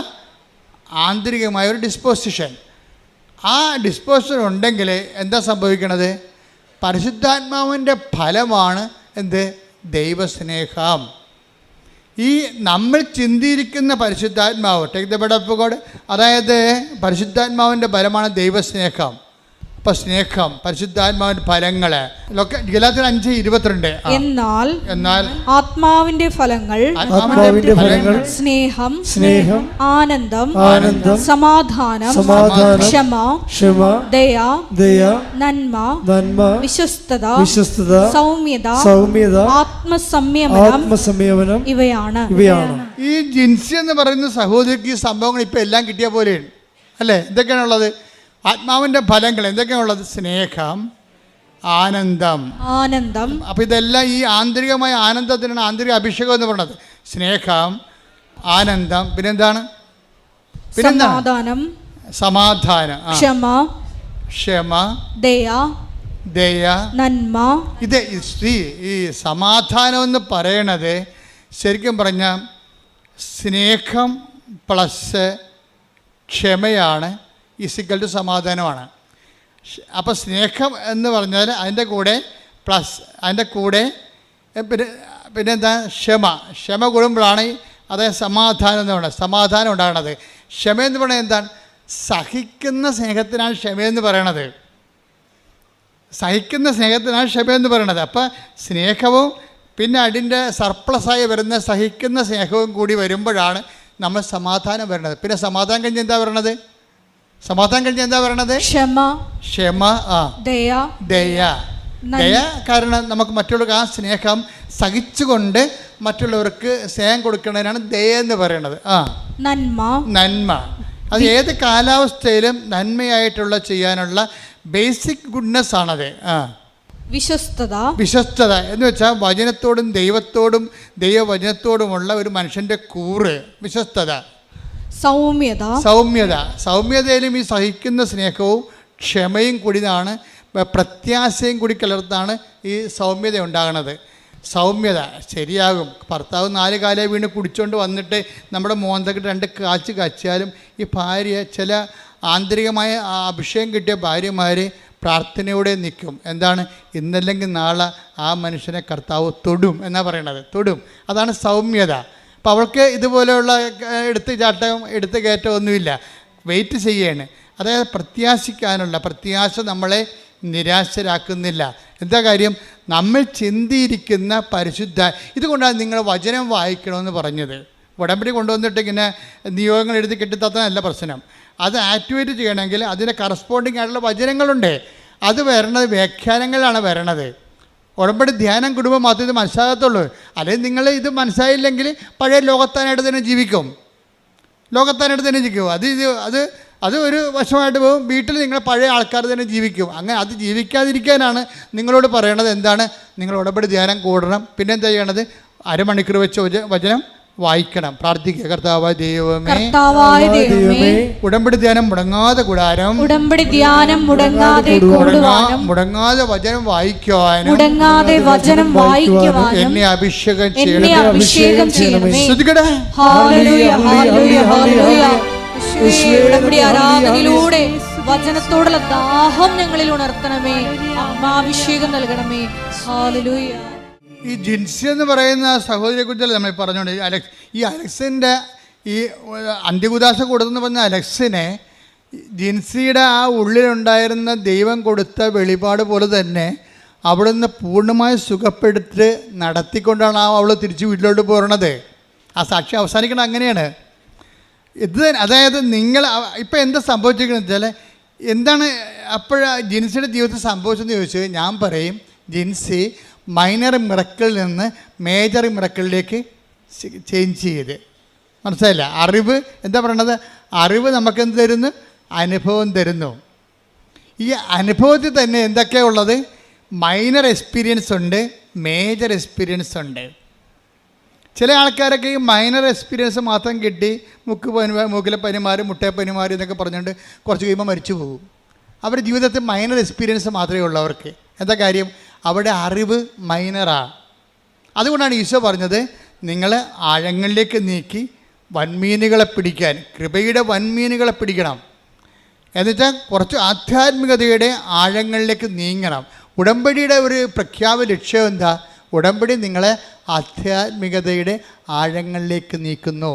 ആന്തരികമായ ഒരു ഡിസ്പോസിഷൻ. ആ ഡിസ്പോസിഷൻ ഉണ്ടെങ്കിൽ എന്താ സംഭവിക്കണത്? പരിശുദ്ധാത്മാവിൻ്റെ ഫലമാണ് എന്ത്? ദൈവസ്നേഹം. ഈ നമ്മൾ ചിന്തിയിരിക്കുന്ന പരിശുദ്ധാത്മാവ്, take the bed of God, അതായത് പരിശുദ്ധാത്മാവിൻ്റെ ഫലമാണ് ദൈവസ്നേഹം. അപ്പം സ്നേഹം, പരിശുദ്ധാത്മാവിൻ്റെ ഫലങ്ങൾ ഗലാത്യർ 5:22. എന്നാൽ ആത്മാവിന്റെ ഫലങ്ങൾ സ്നേഹം, ആനന്ദം, സമാധാനം, ക്ഷമ, ദയ, നന്മ, വിശ്വസ്തത, സൗമ്യത, ആത്മസംയമനം ഇവയാണ്. ഈ ജിൻസി എന്ന് പറയുന്ന സഹോദരിക്ക് ഈ സംഭവങ്ങൾ ഇപ്പം എല്ലാം കിട്ടിയ പോലെയാണ് അല്ലേ? എന്തൊക്കെയാണുള്ളത്? ആത്മാവിൻ്റെ ഫലങ്ങൾ എന്തൊക്കെയാണുള്ളത്? സ്നേഹം, ആനന്ദം. അപ്പം ഇതെല്ലാം ഈ ആന്തരികമായ ആനന്ദത്തിനാണ് ആന്തരിക അഭിഷേകം എന്ന് പറയുന്നത്. സ്നേഹം, ആനന്ദം, പിന്നെന്താണ്? സമാധാനം, ക്ഷമ, ദയ, നന്മ. ഇത് ഈ സമാധാനം എന്ന് പറയണത് ശരിക്കും പറഞ്ഞാൽ സ്നേഹം പ്ലസ് ക്ഷമയാണ് ഈക്വൽ ടു സമാധാനമാണ്. അപ്പോൾ സ്നേഹം എന്ന് പറഞ്ഞാൽ അതിൻ്റെ കൂടെ പ്ലസ് അതിൻ്റെ കൂടെ പിന്നെന്താ? ക്ഷമ കൂടുമ്പോഴാണ് അതായത് സമാധാനം എന്ന് പറയുന്നത്, സമാധാനം ഉണ്ടാകണത്. ക്ഷമ എന്ന് പറയുന്നത് എന്താണ്? സഹിക്കുന്ന സ്നേഹത്തിനാണ് ക്ഷമയെന്ന് പറയണത്. സഹിക്കുന്ന സ്നേഹത്തിനാണ് ക്ഷമയെന്ന് പറയണത്. അപ്പോൾ സ്നേഹവും പിന്നെ അതിൻ്റെ സർപ്ലസായി വരുന്ന സഹിക്കുന്ന സ്നേഹവും കൂടി വരുമ്പോഴാണ് നമ്മൾ സമാധാനം വരണത്. പിന്നെ സമാധാനം കഴിഞ്ഞ് എന്താ പറയണത്? ക്ഷമ, ദയ. കാരണം നമുക്ക് മറ്റുള്ളവർക്ക് ആ സ്നേഹം സഹിച്ചുകൊണ്ട് മറ്റുള്ളവർക്ക് സ്നേഹം കൊടുക്കുന്നതിനാണ് ദയ എന്ന് പറയുന്നത്. നന്മ. അത് ഏത് കാലാവസ്ഥയിലും നന്മയായിട്ടുള്ള ചെയ്യാനുള്ള ബേസിക് ഗുഡ്നെസ് ആണത്. വിശ്വസ്തത എന്ന് വെച്ചാൽ വചനത്തോടും ദൈവത്തോടും ദൈവവചനത്തോടുമുള്ള ഒരു മനുഷ്യൻ്റെ കൂറ് വിശ്വസ്തത. സൗമ്യതയിലും ഈ സഹിക്കുന്ന സ്നേഹവും ക്ഷമയും കൂടിയാണ്, പ്രത്യാശയും കൂടി കലർത്താണ് ഈ സൗമ്യത ഉണ്ടാകുന്നത്. സൗമ്യത ശരിയാകും. ഭർത്താവ് 4 കാലേ വീണ് കുടിച്ചുകൊണ്ട് വന്നിട്ട് നമ്മുടെ മോന്തക്ക് 2 കാച്ച് കച്ചാലും ഈ ഭാര്യ, ചില ആന്തരികമായ അഭിഷേകം കിട്ടിയ ഭാര്യമാർ പ്രാർത്ഥനയോടെ നിൽക്കും. എന്താണ്? ഇന്നല്ലെങ്കിൽ നാളെ ആ മനുഷ്യനെ കർത്താവ് തൊടും എന്നാണ് പറയണത്. തൊടും, അതാണ് സൗമ്യത. അപ്പോൾ അവൾക്ക് ഇതുപോലെയുള്ള എടുത്ത് കയറ്റമൊന്നുമില്ല, വെയിറ്റ് ചെയ്യാണ്. അതായത് പ്രത്യാശ നമ്മളെ നിരാശരാക്കുന്നില്ല. എന്താ കാര്യം? നമ്മൾ ചിന്തിയിരിക്കുന്ന പരിശുദ്ധ. ഇതുകൊണ്ടാണ് നിങ്ങൾ വചനം വായിക്കണമെന്ന് പറഞ്ഞത്. ഉടമ്പടി കൊണ്ടുവന്നിട്ട് ഇങ്ങനെ നിയോഗങ്ങൾ എഴുതി കെട്ടിത്തന്നല്ല പ്രശ്നം. അത് ആക്ടിവേറ്റ് ചെയ്യണമെങ്കിൽ അതിന് കറസ്പോണ്ടിങ് ആയിട്ടുള്ള വചനങ്ങളുണ്ട്. അത് വരണത് വ്യാഖ്യാനങ്ങളാണ് വരണത്. ഉടമ്പടി ധ്യാനം കുടുംബം മാത്രമേ ഇത് മനസ്സിലാകത്തുള്ളൂ. അല്ലെങ്കിൽ നിങ്ങൾ ഇത് മനസ്സിലായില്ലെങ്കിൽ പഴയ ലോകത്താനായിട്ട് തന്നെ ജീവിക്കും. അത് ഒരു വശമായിട്ട് പോകും. വീട്ടിൽ നിങ്ങൾ പഴയ ആൾക്കാർ തന്നെ ജീവിക്കും. അങ്ങനെ അത് ജീവിക്കാതിരിക്കാനാണ് നിങ്ങളോട് പറയണത്. എന്താണ്? നിങ്ങൾ ഉടമ്പടി ധ്യാനം കൂടണം. പിന്നെ എന്താ ചെയ്യണത്? അരമണിക്കൂർ വെച്ച് വചനം വായിക്കണം, പ്രാർത്ഥിക്കുക. കർത്താവായ ദൈവമേ, ഉടമ്പടി ധ്യാനം മുടങ്ങാതെ കൂടാനും മുടങ്ങാതെ വചനം വായിക്കുവാനും എന്നെ അഭിഷേകം ചെയ്യണമേ. ആരാധനയിലൂടെ വചനത്തോടുള്ള ദാഹം ഞങ്ങളിൽ ഉണർത്തണമേ. ആത്മാഭിഷേകം നൽകണമേ. ഹല്ലേലൂയ. ഈ ജിൻസി എന്ന് പറയുന്ന സഹോദരിയെ കുറിച്ചല്ല നമ്മൾ പറഞ്ഞുകൊണ്ട് ഈ അലക്സിൻ്റെ ഈ അന്ത്യകുദാശ കൊടുത്തെന്ന് പറഞ്ഞ അലക്സിനെ ജിൻസിയുടെ ആ ഉള്ളിലുണ്ടായിരുന്ന ദൈവം കൊടുത്ത വെളിപാട് പോലെ തന്നെ അവിടുന്ന് പൂർണ്ണമായി സുഖപ്പെടുത്തി നടത്തിക്കൊണ്ടാണ് അവൾ തിരിച്ച് വീട്ടിലോട്ട് പോരണത്. ആ സാക്ഷി അവസാനിക്കണം അങ്ങനെയാണ്. അതായത് നിങ്ങൾ ഇപ്പം എന്താ സംഭവിച്ചിരിക്കുന്നത് വെച്ചാൽ എന്താണ് ജിൻസിയുടെ ജീവിതത്തിൽ സംഭവിച്ചതെന്ന് ചോദിച്ചാൽ ഞാൻ പറയും, ജിൻസി മൈനർ മിറക്കിളിൽ നിന്ന് മേജർ മിറക്കിളിലേക്ക് ചേഞ്ച് ചെയ്ത്. മനസ്സിലായില്ല? അറിവ് എന്താ പറയണത്? അറിവ് നമുക്കെന്ത് തരുന്നു? അനുഭവം തരുന്നു. ഈ അനുഭവത്തിൽ തന്നെ എന്തൊക്കെയാണ് ഉള്ളത്? മൈനർ എക്സ്പീരിയൻസ് ഉണ്ട്, മേജർ എക്സ്പീരിയൻസ് ഉണ്ട്. ചില ആൾക്കാരൊക്കെ ഈ മൈനർ എക്സ്പീരിയൻസ് മാത്രം കിട്ടി, മൂക്കിലെ പനിമാർ, മുട്ടയപ്പനിമാർ എന്നൊക്കെ പറഞ്ഞുകൊണ്ട് കുറച്ച് കഴിയുമ്പോൾ മരിച്ചു പോകും. അവരുടെ ജീവിതത്തിൽ മൈനർ എക്സ്പീരിയൻസ് മാത്രമേ ഉള്ളൂ അവർക്ക്. എന്താ കാര്യം? അവിടെ അറിവ് മൈനറാണ്. അതുകൊണ്ടാണ് ഈശോ പറഞ്ഞത്, നിങ്ങൾ ആഴങ്ങളിലേക്ക് നീക്കി വൻമീനുകളെ പിടിക്കാൻ, കൃപയുടെ വൻമീനുകളെ പിടിക്കണം. എന്നുവെച്ചാൽ കുറച്ച് ആധ്യാത്മികതയുടെ ആഴങ്ങളിലേക്ക് നീങ്ങണം. ഉടമ്പടിയുടെ ഒരു പ്രഖ്യാപന ലക്ഷ്യം എന്താ? ഉടമ്പടി നിങ്ങളെ ആധ്യാത്മികതയുടെ ആഴങ്ങളിലേക്ക് നീക്കുന്നു.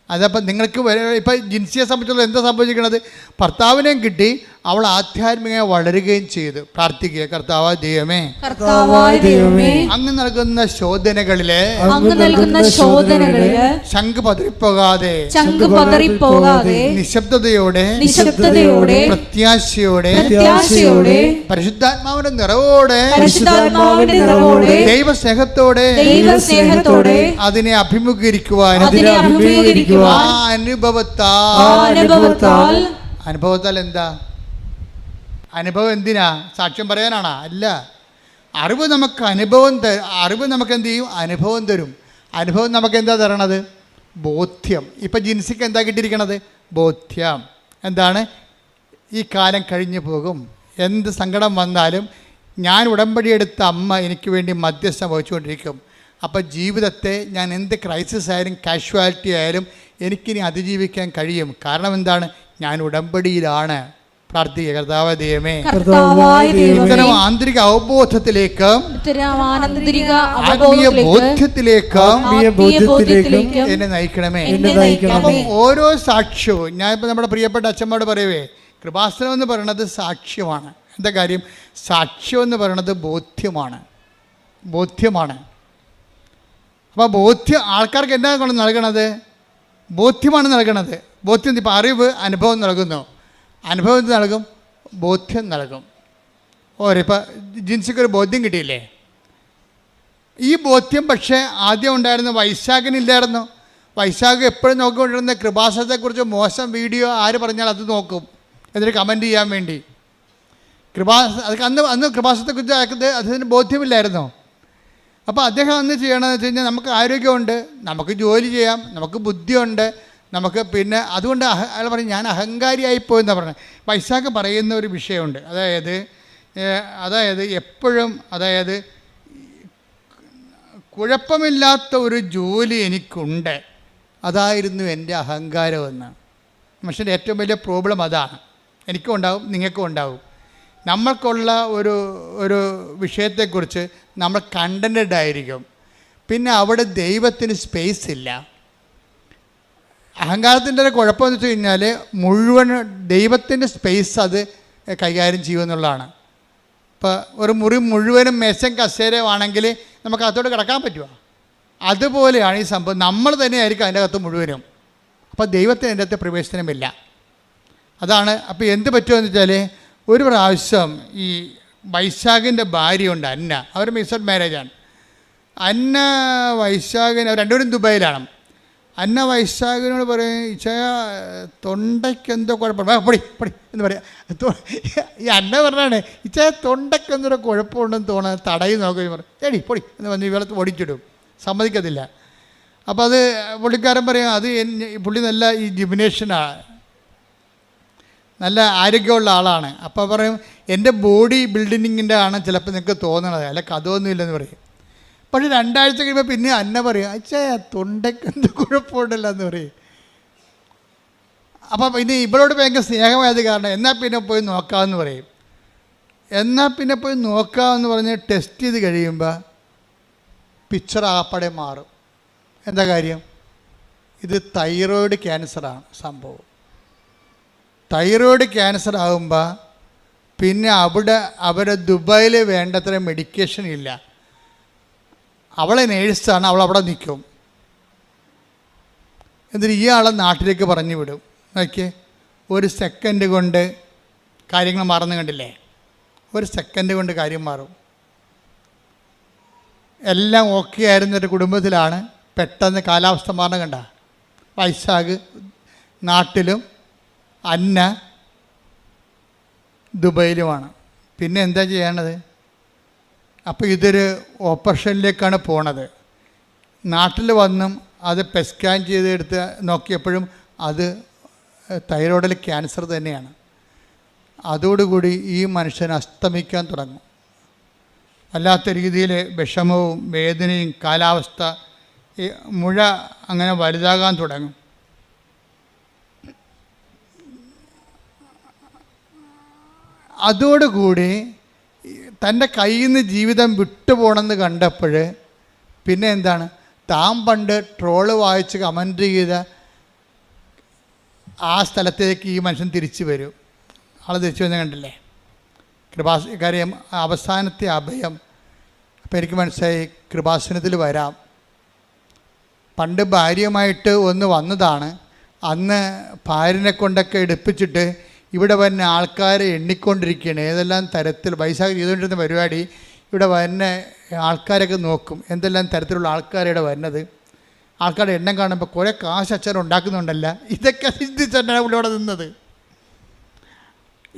അതപ്പോൾ നിങ്ങൾക്ക് ഇപ്പം ജിൻസിയെ സംബന്ധിച്ചുള്ള എന്താ സംഭവിച്ചിരിക്കുന്നത്? ഭർത്താവിനെയും കിട്ടി, അവൾ ആധ്യാത്മികമായി വളരുകയും ചെയ്തു. പ്രാർത്ഥിക്കുക, കർത്താവായ ദൈവമേ, അങ്ങ് നൽകുന്ന ശോധനകളില് ശംഖ് പതറിപ്പോകാതെ നിശബ്ദതയോടെ പ്രത്യാശയോടെ പരിശുദ്ധാത്മാവിന്റെ നിറവോടെ ദൈവസ്നേഹത്തോടെ അതിനെ അഭിമുഖീകരിക്കുവാൻ അനുഭവത്താൽ എന്താ? അനുഭവം എന്തിനാ? സാക്ഷ്യം പറയാനാണോ? അല്ല. അറിവ് നമുക്ക് അറിവ് നമുക്ക് എന്ത് ചെയ്യും? അനുഭവം തരും. അനുഭവം നമുക്ക് എന്താ തരണത്? ബോധ്യം. ഇപ്പം ജിൻസിക്ക് എന്താ കിട്ടിയിരിക്കണത്? ബോധ്യം. എന്താണ്? ഈ കാലം കഴിഞ്ഞു പോകും, എന്ത് സങ്കടം വന്നാലും ഞാൻ ഉടമ്പടിയെടുത്ത അമ്മ എനിക്ക് വേണ്ടി മധ്യസ്ഥം വഹിച്ചുകൊണ്ടിരിക്കും. അപ്പോൾ ജീവിതത്തെ ഞാൻ എന്ത് ക്രൈസിസ് ആയാലും കാഷ്വാലിറ്റി ആയാലും എനിക്കിനി അതിജീവിക്കാൻ കഴിയും. കാരണം എന്താണ്? ഞാൻ ഉടമ്പടിയിലാണ്. പ്രാർത്ഥിക്കുക, കർത്താവായ ദൈവമേ, ഇത്തരം ആന്തരിക അവബോധത്തിലേക്ക്, ആത്മീയ ബോധ്യത്തിലേക്ക് എന്നെ നയിക്കണമേ. അപ്പം ഓരോ സാക്ഷ്യവും ഞാനിപ്പോൾ നമ്മുടെ പ്രിയപ്പെട്ട അച്ഛന്മാരോട് പറയുവേ, കൃപാസനം എന്ന് പറയുന്നത് സാക്ഷ്യമാണ്. എന്താ കാര്യം? സാക്ഷ്യം എന്ന് പറയുന്നത് ബോധ്യമാണ്. അപ്പോൾ ബോധ്യം ആൾക്കാർക്ക് എന്താ കൊണ്ട് നൽകണത്? ബോധ്യമാണ് നൽകണത്. ബോധ്യം. ഇപ്പോൾ അറിവ് അനുഭവം നൽകുന്നു, അനുഭവം നൽകും, ബോധ്യം നൽകും. ഇപ്പം ജിൻസിക്കൊരു ബോധ്യം കിട്ടിയില്ലേ? ഈ ബോധ്യം പക്ഷേ ആദ്യം ഉണ്ടായിരുന്ന വൈശാഖനില്ലായിരുന്നു. വൈശാഖ് എപ്പോഴും നോക്കിക്കൊണ്ടിരുന്ന കൃപാസനത്തെക്കുറിച്ച് മോശം വീഡിയോ ആര് പറഞ്ഞാൽ അത് നോക്കും, എന്നിട്ട് കമൻറ്റ് ചെയ്യാൻ വേണ്ടി. അന്ന് കൃപാസനത്തെക്കുറിച്ച് അദ്ദേഹത്തിന് ബോധ്യമില്ലായിരുന്നോ? അപ്പോൾ അദ്ദേഹം അന്ന് ചെയ്യണമെന്ന് വെച്ച് കഴിഞ്ഞാൽ നമുക്ക് ആരോഗ്യമുണ്ട്, നമുക്ക് ജോലി ചെയ്യാം, നമുക്ക് ബുദ്ധിയുണ്ട്, നമുക്ക് പിന്നെ അതുകൊണ്ട് അയാൾ പറയും ഞാൻ അഹങ്കാരിയായിപ്പോയെന്നാണ് പറഞ്ഞത്. വൈശാഖ് പറയുന്ന ഒരു വിഷയമുണ്ട്. അതായത് എപ്പോഴും കുഴപ്പമില്ലാത്ത ഒരു ജോലി എനിക്കുണ്ട്, അതായിരുന്നു എൻ്റെ അഹങ്കാരമെന്ന്. മനുഷ്യൻ്റെ ഏറ്റവും വലിയ പ്രോബ്ലം അതാണ്. എനിക്കും ഉണ്ടാവും, നിങ്ങൾക്കും ഉണ്ടാവും. നമ്മൾക്കുള്ള ഒരു വിഷയത്തെക്കുറിച്ച് നമ്മൾ കണ്ടൻറ്റഡ് ആയിരിക്കും, പിന്നെ അവിടെ ദൈവത്തിന് സ്പേസ് ഇല്ല. അഹങ്കാരത്തിൻ്റെ ഒരു കുഴപ്പമെന്ന് വെച്ച് കഴിഞ്ഞാൽ മുഴുവൻ ദൈവത്തിൻ്റെ സ്പേസ് അത് കൈകാര്യം ചെയ്യുമെന്നുള്ളതാണ്. ഇപ്പോൾ ഒരു മുറി മുഴുവനും മേശം കസേരയാണെങ്കിൽ നമുക്ക് അകത്തോട്ട് കിടക്കാൻ പറ്റുമോ? അതുപോലെയാണ് ഈ സംഭവം. നമ്മൾ തന്നെയായിരിക്കും അതിൻ്റെ അകത്ത് മുഴുവനും. അപ്പോൾ ദൈവത്തിന് അതിൻ്റെ അകത്ത് പ്രവേശനമില്ല. അതാണ്. അപ്പോൾ എന്ത് പറ്റുമെന്ന് വെച്ചാൽ, ഒരു പ്രാവശ്യം ഈ വൈശാഖിൻ്റെ ഭാര്യയുണ്ട് അന്ന, അവർ മിക്സഡ് മാരേജാണ്. അന്ന വൈശാഖിന് രണ്ടുപേരും ദുബായിലാണ്. അന്ന വൈശാഖിനോട് പറയും, ഇച്ചയ തൊണ്ടയ്ക്കെന്തോ കുഴപ്പമുണ്ട്, പൊടി എന്ന് പറയാം. ഈ അന്ന പറഞ്ഞാണ്, ഇച്ചയ തൊണ്ടയ്ക്കെന്തോ കുഴപ്പമുണ്ടെന്ന് തോന്നുന്നത്, തടയി നോക്കുകയും പറയും, എടി പൊടി എന്ന് പറഞ്ഞ് ഇവളത്ത് ഓടിച്ചിടും, സമ്മതിക്കത്തില്ല. അപ്പോൾ അത് പുള്ളിക്കാരൻ പറയും, അത് പുള്ളി നല്ല ഈ ജിംനേഷ്യനാണ്, നല്ല ആരോഗ്യമുള്ള ആളാണ്. അപ്പോൾ പറയും, എൻ്റെ ബോഡി ബിൽഡിങ്ങിൻ്റെ ആണ് ചിലപ്പോൾ നിങ്ങൾക്ക് തോന്നണത്, അല്ല കഥയൊന്നുമില്ലെന്ന് പറയും. പക്ഷേ 2 ആഴ്ച കഴിയുമ്പോൾ പിന്നെ അന്ന പറയും, അച്ഛാ തൊണ്ടയ്ക്ക് എന്ത് കുഴപ്പമുണ്ടല്ലോ എന്ന് പറയും. അപ്പോൾ പിന്നെ ഇവളോട് ഭയങ്കര സ്നേഹമായത് കാരണം എന്നാൽ പിന്നെ പോയി നോക്കാമെന്ന് പറയും. എന്നാൽ പിന്നെ പോയി നോക്കാമെന്ന് പറഞ്ഞ് ടെസ്റ്റ് ചെയ്ത് കഴിയുമ്പോൾ പിക്ചർ ആപ്പടെ മാറും. എന്താ കാര്യം? ഇത് തൈറോയ്ഡ് ക്യാൻസറാണ് സംഭവം. തൈറോയ്ഡ് ക്യാൻസർ ആകുമ്പോൾ പിന്നെ അവിടെ ദുബായിൽ വേണ്ടത്ര മെഡിക്കേഷൻ ഇല്ല. അവളെ നേഴ്സാണ്, അവളവിടെ നിൽക്കും. എന്നിട്ട് ഇയാളെ നാട്ടിലേക്ക് പറഞ്ഞു വിടും. നോക്കിയേ, 1 സെക്കൻഡ് കൊണ്ട് കാര്യങ്ങൾ മാറുന്നു കണ്ടില്ലേ? 1 സെക്കൻഡ് കൊണ്ട് കാര്യം മാറും. എല്ലാം ഓക്കെ ആയിരുന്നൊരു കുടുംബത്തിലാണ് പെട്ടെന്ന് കാലാവസ്ഥ മാറണം. കണ്ട, വൈശാഖ് നാട്ടിലും അന്ന ദുബൈയിലുമാണ്. പിന്നെ എന്താ ചെയ്യണത്? അപ്പോൾ ഇതൊരു ഓപ്പറേഷനിലേക്കാണ് പോണത്. നാട്ടിൽ വന്നും അത് സ്കാൻ ചെയ്തെടുത്ത് നോക്കിയപ്പോഴും അത് തൈറോയ്ഡിൽ ക്യാൻസർ തന്നെയാണ്. അതോടുകൂടി ഈ മനുഷ്യൻ അസ്തമിക്കാൻ തുടങ്ങും. വല്ലാത്ത രീതിയിൽ വിഷമവും വേദനയും, കാലാവസ്ഥ മുഴ അങ്ങനെ വലുതാകാൻ തുടങ്ങും. അതോടുകൂടി തൻ്റെ കയ്യിൽ നിന്ന് ജീവിതം വിട്ടുപോകണമെന്ന് കണ്ടപ്പോൾ പിന്നെ എന്താണ്, താൻ പണ്ട് ട്രോള് വായിച്ച് കമൻറ്റ് ചെയ്ത ആ സ്ഥലത്തേക്ക് ഈ മനുഷ്യൻ തിരിച്ചു വരും. ആൾ തിരിച്ചു വന്ന് കണ്ടില്ലേ, കാര്യം അവസാനത്തെ അഭയം. അപ്പോൾ എനിക്ക് മനസ്സിലായി കൃപാസനത്തിൽ വരാം. പണ്ട് ഭാര്യയുമായിട്ട് ഒന്ന് വന്നതാണ്. അന്ന് ഭാര്യനെ കൊണ്ടൊക്കെ എടുപ്പിച്ചിട്ട് ഇവിടെ വരുന്ന ആൾക്കാരെ എണ്ണിക്കൊണ്ടിരിക്കുകയാണ്. ഏതെല്ലാം തരത്തിൽ വൈശാഖ് ചെയ്തുകൊണ്ടിരുന്ന പരിപാടി, ഇവിടെ വരുന്ന ആൾക്കാരൊക്കെ നോക്കും എന്തെല്ലാം തരത്തിലുള്ള ആൾക്കാരുടെ വരുന്നത്. ആൾക്കാരുടെ എണ്ണം കാണുമ്പോൾ കുറേ കാശ് അച്ഛൻ ഉണ്ടാക്കുന്നുണ്ടല്ല. ഇതൊക്കെ ചിന്തിച്ചിട്ടാണ് ഇവിടെ നിന്നത്.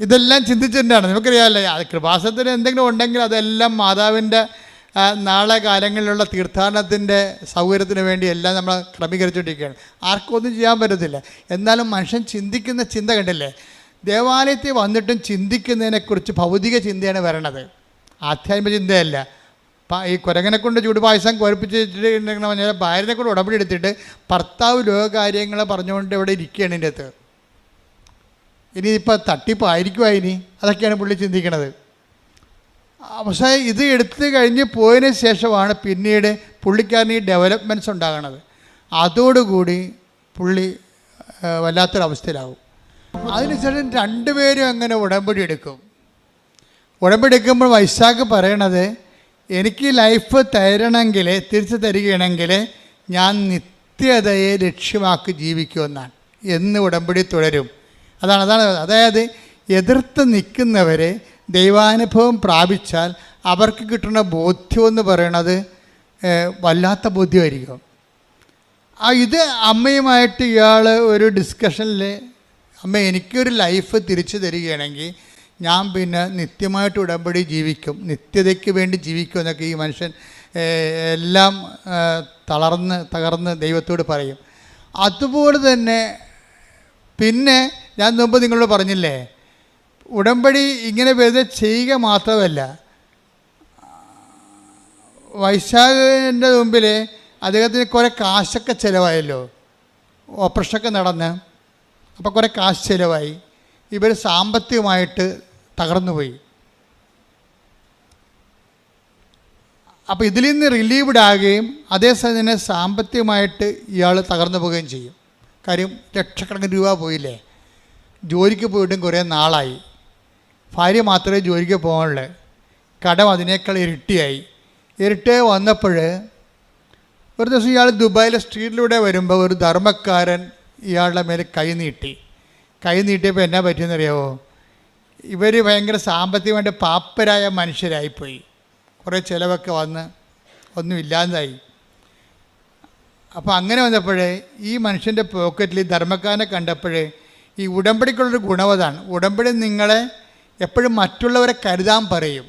ഇതെല്ലാം ചിന്തിച്ചിട്ടാണ്. നമുക്കറിയാമല്ലേ, അത് കൃപാസനത്തിന് എന്തെങ്കിലും ഉണ്ടെങ്കിൽ അതെല്ലാം മാതാവിൻ്റെ നാളെ കാലങ്ങളിലുള്ള തീർത്ഥാടനത്തിൻ്റെ സൗകര്യത്തിന് വേണ്ടി എല്ലാം നമ്മൾ ക്രമീകരിച്ചുകൊണ്ടിരിക്കുകയാണ്. ആർക്കും ഒന്നും ചെയ്യാൻ പറ്റത്തില്ല. എന്നാലും മനുഷ്യൻ ചിന്തിക്കുന്ന ചിന്ത കണ്ടില്ലേ, ദേവാലയത്തിൽ വന്നിട്ടും ചിന്തിക്കുന്നതിനെക്കുറിച്ച് ഭൗതിക ചിന്തയാണ് വരണത്, ആധ്യാത്മിക ചിന്തയല്ല. ഈ കുരങ്ങനെ കൊണ്ട് ചൂടുപായസം കുഴപ്പിച്ചിട്ടുണ്ടെന്ന് പറഞ്ഞാൽ ഭാര്യനെ കൊണ്ട് ഉടമ്പടി എടുത്തിട്ട് ഭർത്താവ് ലോകകാര്യങ്ങൾ പറഞ്ഞുകൊണ്ട് ഇവിടെ ഇരിക്കുകയാണ് ഇതിൻ്റെ അകത്ത്. ഇനിയിപ്പോൾ തട്ടിപ്പായിരിക്കും അതിന്, അതൊക്കെയാണ് പുള്ളി ചിന്തിക്കണത്. പക്ഷേ ഇത് എടുത്തു കഴിഞ്ഞ് പോയതിന് ശേഷമാണ് പിന്നീട് പുള്ളിക്കാരന് ഈ ഡെവലപ്മെൻറ്റ്സ് ഉണ്ടാകണത്. അതോടുകൂടി പുള്ളി വല്ലാത്തൊരവസ്ഥയിലാവും. അതിനുശേഷം രണ്ടുപേരും അങ്ങനെ ഉടമ്പടി എടുക്കും. ഉടമ്പടി എടുക്കുമ്പോൾ വൈശാഖ് പറയണത്, എനിക്ക് ലൈഫ് തരണമെങ്കിൽ, തിരിച്ചു തരികയാണെങ്കിൽ ഞാൻ നിത്യതയെ ലക്ഷ്യമാക്കി ജീവിക്കുമെന്നാണ്. എന്ന് ഉടമ്പടി തുടരും. അതാണ് അതായത് എതിർത്ത് നിൽക്കുന്നവരെ ദൈവാനുഭവം പ്രാപിച്ചാൽ അവർക്ക് കിട്ടുന്ന ബോധ്യമെന്ന് പറയണത് വല്ലാത്ത ബോധ്യമായിരിക്കും. ഇത് അമ്മയുമായിട്ട് ഇയാൾ ഒരു ഡിസ്കഷനിൽ, അമ്മ എനിക്കൊരു ലൈഫ് തിരിച്ചു തരികയാണെങ്കിൽ ഞാൻ പിന്നെ നിത്യമായിട്ട് ഉടമ്പടി ജീവിക്കും, നിത്യതയ്ക്ക് വേണ്ടി ജീവിക്കും എന്നൊക്കെ ഈ മനുഷ്യൻ എല്ലാം തകർന്ന് ദൈവത്തോട് പറയും. അതുപോലെ തന്നെ പിന്നെ ഞാൻ മുമ്പ് നിങ്ങളോട് പറഞ്ഞില്ലേ, ഉടമ്പടി ഇങ്ങനെ വെറുതെ ചെയ്യുക മാത്രമല്ല, വൈശാഖിൻ്റെ മുമ്പിൽ അദ്ദേഹത്തിന് കുറേ കാശൊക്കെ ചിലവായല്ലോ, ഓപ്പറേഷനൊക്കെ നടന്ന്. അപ്പോൾ കുറേ കാശ് ചിലവായി. ഇവർ സാമ്പത്തികമായിട്ട് തകർന്നുപോയി. അപ്പോൾ ഇതിൽ നിന്ന് റിലീവ്ഡ് ആകുകയും അതേസമയം തന്നെ സാമ്പത്തികമായിട്ട് ഇയാൾ തകർന്നു പോവുകയും ചെയ്യും. കാര്യം ലക്ഷക്കണക്കിന് രൂപ പോയില്ലേ. ജോലിക്ക് പോയിട്ടും കുറേ നാളായി. ഭാര്യ മാത്രമേ ജോലിക്ക് പോകാനുള്ളൂ. കടം അതിനേക്കാൾ ഇരട്ടിയായി വന്നപ്പോൾ ഒരു ദിവസം ഇയാൾ ദുബായിലെ സ്ട്രീറ്റിലൂടെ വരുമ്പോൾ ഒരു ധർമ്മക്കാരൻ ഇയാളുടെ മേലെ കൈ നീട്ടിയപ്പോൾ എന്നാ പറ്റിയെന്നറിയാമോ? ഇവർ ഭയങ്കര സാമ്പത്തികമായിട്ട് പാപ്പരായ മനുഷ്യരായിപ്പോയി. കുറേ ചിലവൊക്കെ വന്ന് ഒന്നുമില്ലാതായി. അപ്പോൾ അങ്ങനെ വന്നപ്പോഴേ ഈ മനുഷ്യൻ്റെ പോക്കറ്റിൽ ധർമ്മക്കാരനെ കണ്ടപ്പോഴേ ഈ ഉടമ്പടിക്കുള്ളൊരു ഗുണവതാണ്. ഉടമ്പടി നിങ്ങളെ എപ്പോഴും മറ്റുള്ളവരെ കരുതാൻ പറയും.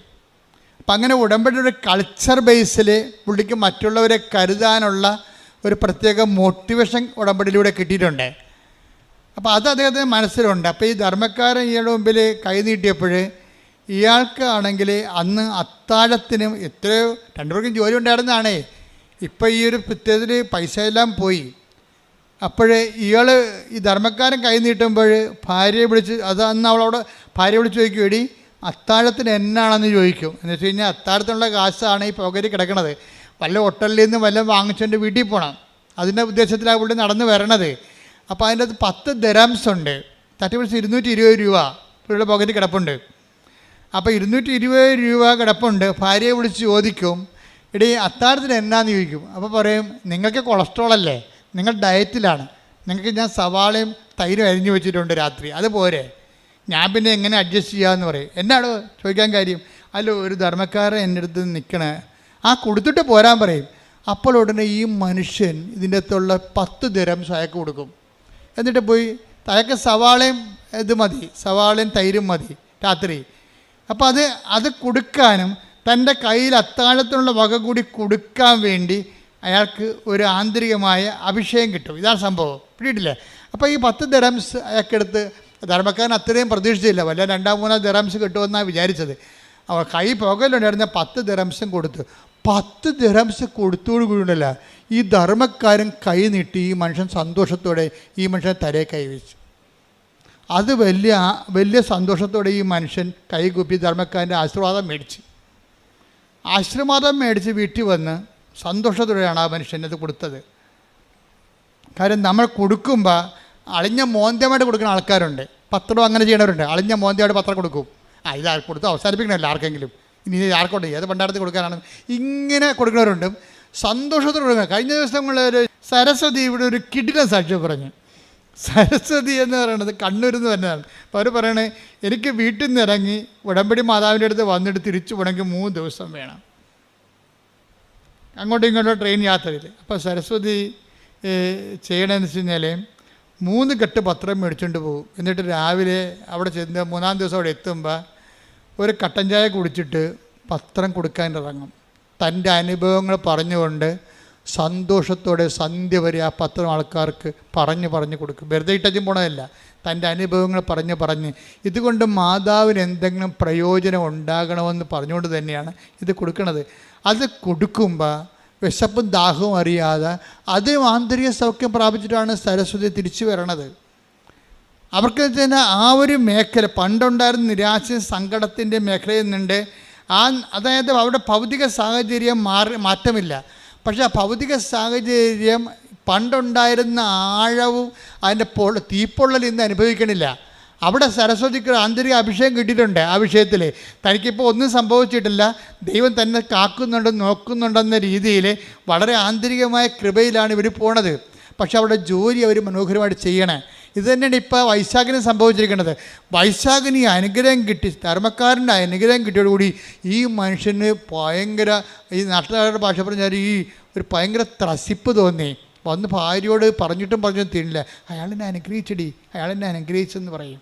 അപ്പം അങ്ങനെ ഉടമ്പടി ഒരു കൾച്ചർ ബേസിൽ പുള്ളിക്ക് മറ്റുള്ളവരെ കരുതാനുള്ള ഒരു പ്രത്യേക മോട്ടിവേഷൻ ഉടമ്പടിയിലൂടെ കിട്ടിയിട്ടുണ്ട്. അപ്പോൾ അത് അദ്ദേഹത്തിന് മനസ്സിലുണ്ട്. അപ്പോൾ ഈ ധർമ്മക്കാരൻ ഇയാളുടെ മുമ്പിൽ കൈ നീട്ടിയപ്പോൾ ഇയാൾക്ക് ആണെങ്കിൽ അന്ന് അത്താഴത്തിനും എത്രയോ രണ്ടുപേർക്കും ജോലി ഉണ്ടായിരുന്നതാണേ. ഇപ്പോൾ ഈ ഒരു പ്രത്യേകത്തിൽ പൈസ എല്ലാം പോയി. അപ്പോഴേ ഇയാൾ ഈ ധർമ്മക്കാരൻ കൈ നീട്ടുമ്പോൾ ഭാര്യയെ വിളിച്ച്, അത് അന്ന് അവളവിടെ ഭാര്യയെ വിളിച്ച് ചോദിക്കും, എടി അത്താഴത്തിന് എന്നാണെന്ന് ചോദിക്കും. എന്ന് വെച്ച് കഴിഞ്ഞാൽ അത്താഴത്തിനുള്ള കാശാണ് ഈ പോക്കറ്റിൽ കിടക്കണത്. വല്ല ഹോട്ടലിൽ നിന്ന് വല്ലതും വാങ്ങിച്ചുകൊണ്ട് വീട്ടിൽ പോകണം, അതിൻ്റെ ഉദ്ദേശത്തിലാണ് പുള്ളി നടന്ന് വരണത്. അപ്പോൾ അതിൻ്റെ അകത്ത് 10 ദിർഹംസ് ഉണ്ട്. തട്ടിപ്പിടിച്ച് 220 രൂപ പുള്ളിയുടെ പോക്കറ്റിൽ കിടപ്പുണ്ട്. അപ്പോൾ 220 രൂപ കിടപ്പുണ്ട്. ഭാര്യയെ വിളിച്ച് ചോദിക്കും, എടി അത്താഴത്തിന് എന്നാന്ന് ചോദിക്കും. അപ്പോൾ പറയും, നിങ്ങൾക്ക് കൊളസ്ട്രോൾ അല്ലേ, നിങ്ങൾ ഡയറ്റിലാണ്, നിങ്ങൾക്ക് ഞാൻ സവാളയും തൈരും അരിഞ്ഞു വെച്ചിട്ടുണ്ട് രാത്രി, അതുപോലെ ഞാൻ പിന്നെ എങ്ങനെ അഡ്ജസ്റ്റ് ചെയ്യാമെന്ന് പറയും. എന്നാണോ ചോദിക്കാൻ കാര്യം? അല്ലോ, ഒരു ധർമ്മക്കാരൻ എൻ്റെ അടുത്ത് നിൽക്കണേ, ആ കൊടുത്തിട്ട് പോരാൻ പറയും. അപ്പോൾ ഉടനെ ഈ മനുഷ്യൻ ഇതിൻ്റെ അകത്തുള്ള 10 ദിർഹംസ് അയാൾക്ക് കൊടുക്കും. എന്നിട്ട് പോയി അയാൾക്ക് സവാളയും ഇത് മതി, സവാളയും തൈരും മതി രാത്രി. അപ്പോൾ അത് കൊടുക്കാനും തൻ്റെ കയ്യിൽ അത്താഴത്തിനുള്ള വക കൂടി കൊടുക്കാൻ വേണ്ടി അയാൾക്ക് ഒരു ആന്തരികമായ അഭിഷേകം കിട്ടും. ഇതാണ് സംഭവം, പിടിയിട്ടില്ലേ? അപ്പോൾ ഈ 10 ദിർഹംസ് അയാൾക്കെടുത്ത്, ധർമ്മക്കാരൻ അത്രയും പ്രതീക്ഷിച്ചില്ല, വല്ല 2-3 ദിർഹംസ് കിട്ടുമെന്നാണ് വിചാരിച്ചത്. അവ കൈ പുകയിലുണ്ടായിരുന്ന 10 ദിർഹംസും കൊടുത്തു. 10 ദിർഹംസ് കൊടുത്തോടു കൂടിയല്ല, ഈ ധർമ്മക്കാരൻ കൈ നീട്ടി ഈ മനുഷ്യൻ സന്തോഷത്തോടെ ഈ മനുഷ്യൻ തലയെ കൈവച്ചു. അത് വലിയ സന്തോഷത്തോടെ ഈ മനുഷ്യൻ കൈകൂപ്പി ധർമ്മക്കാരൻ്റെ ആശീർവാദം മേടിച്ച് വീട്ടിൽ വന്ന് സന്തോഷത്തോടെയാണ് ആ മനുഷ്യൻ അത് കൊടുത്തത്. കാര്യം നമ്മൾ കൊടുക്കുമ്പോൾ അളിഞ്ഞ മോന്തമായിട്ട് കൊടുക്കുന്ന ആൾക്കാരുണ്ട്, പത്രം അങ്ങനെ ചെയ്യണവരുണ്ട്. അളിഞ്ഞ മോന്തമായിട്ട് പത്രം കൊടുക്കും. ഇത് കൊടുത്ത് അവസാനിപ്പിക്കണമല്ലോ ആർക്കെങ്കിലും, ഇനി ആർക്കോട്ടെ ഏത് പണ്ടാരത്തിൽ കൊടുക്കാനാണ് ഇങ്ങനെ കൊടുക്കുന്നവരുണ്ട്. സന്തോഷത്തോടെ കൊടുക്കണം. കഴിഞ്ഞ ദിവസങ്ങളിൽ സരസ്വതി ഇവിടെ ഒരു കിടിലൻ സാക്ഷ്യം പറഞ്ഞു. സരസ്വതി എന്ന് പറയുന്നത് കണ്ണൂരിൽ നിന്ന് വരുന്നതാണ്. അപ്പോൾ അവർ പറയണേ, എനിക്ക് വീട്ടിൽ നിന്ന് ഇറങ്ങി ഉടമ്പടി മാതാവിൻ്റെ അടുത്ത് വന്നിട്ട് തിരിച്ചു പോകണമെങ്കിൽ 3 ദിവസം വേണം, അങ്ങോട്ടും ഇങ്ങോട്ടും ട്രെയിൻ യാത്രയിൽ. അപ്പോൾ സരസ്വതി ചെയ്യണമെന്ന് വെച്ച് കഴിഞ്ഞാൽ 3 കെട്ട് പത്രം മേടിച്ചുകൊണ്ട് പോകും. എന്നിട്ട് രാവിലെ അവിടെ ചെന്ന് 3-ാം ദിവസം അവിടെ എത്തുമ്പോൾ ഒരു കട്ടൻ ചായ കുടിച്ചിട്ട് പത്രം കൊടുക്കാൻ ഇറങ്ങും. തൻ്റെ അനുഭവങ്ങൾ പറഞ്ഞുകൊണ്ട് സന്തോഷത്തോടെ സന്ധ്യ വരെ ആ പത്രം ആൾക്കാർക്ക് പറഞ്ഞു കൊടുക്കും. വെറുതെ ഇട്ടും പോണതല്ല, തൻ്റെ അനുഭവങ്ങൾ പറഞ്ഞ് ഇതുകൊണ്ട് മാതാവിന് എന്തെങ്കിലും പ്രയോജനം ഉണ്ടാകണമെന്ന് പറഞ്ഞുകൊണ്ട് തന്നെയാണ് ഇത് കൊടുക്കുന്നത്. അത് കൊടുക്കുമ്പോൾ വിശപ്പും ദാഹവും അറിയാതെ അത് ആന്തരിക സൗഖ്യം പ്രാപിച്ചിട്ടാണ് സരസ്വതി തിരിച്ചു വരണത്. അവർക്ക് തന്നെ ആ ഒരു മേഖല പണ്ടുണ്ടായിരുന്ന നിരാശ സങ്കടത്തിൻ്റെ മേഖലയിൽ നിന്നുണ്ട്. അതായത് അവിടെ ഭൗതിക സാഹചര്യം മാറ്റമില്ല, പക്ഷേ ആ ഭൗതിക സാഹചര്യം പണ്ടുണ്ടായിരുന്ന ആഴവും അതിൻ്റെ തീപ്പൊള്ളൽ ഇന്ന് അനുഭവിക്കണില്ല. അവിടെ സരസ്വതിക്ക് ആന്തരിക അഭിഷേകം കിട്ടിയിട്ടുണ്ട്. ആ വിഷയത്തിൽ തനിക്കിപ്പോൾ ഒന്നും സംഭവിച്ചിട്ടില്ല, ദൈവം തന്നെ നോക്കുന്നുണ്ടെന്ന രീതിയിൽ വളരെ ആന്തരികമായ കൃപയിലാണ് ഇവർ പോണത്. പക്ഷെ അവിടെ ജോലി അവർ മനോഹരമായിട്ട് ചെയ്യണേ. ഇത് തന്നെയാണ് ഇപ്പോൾ വൈശാഖിന് സംഭവിച്ചിരിക്കുന്നത്. വൈശാഖിന് ഈ അനുഗ്രഹം കിട്ടി, ധർമ്മക്കാരൻ്റെ അനുഗ്രഹം കിട്ടിയോടുകൂടി ഈ മനുഷ്യന് ഭയങ്കര, ഈ നാട്ടുകാരുടെ ഭാഷ പറഞ്ഞാൽ ഈ ഒരു ഭയങ്കര ത്രസിപ്പ് തോന്നി. വന്ന് ഭാര്യയോട് പറഞ്ഞിട്ടും തീരില്ല, അയാളെന്നെ അനുഗ്രഹിച്ചെന്ന് പറയും.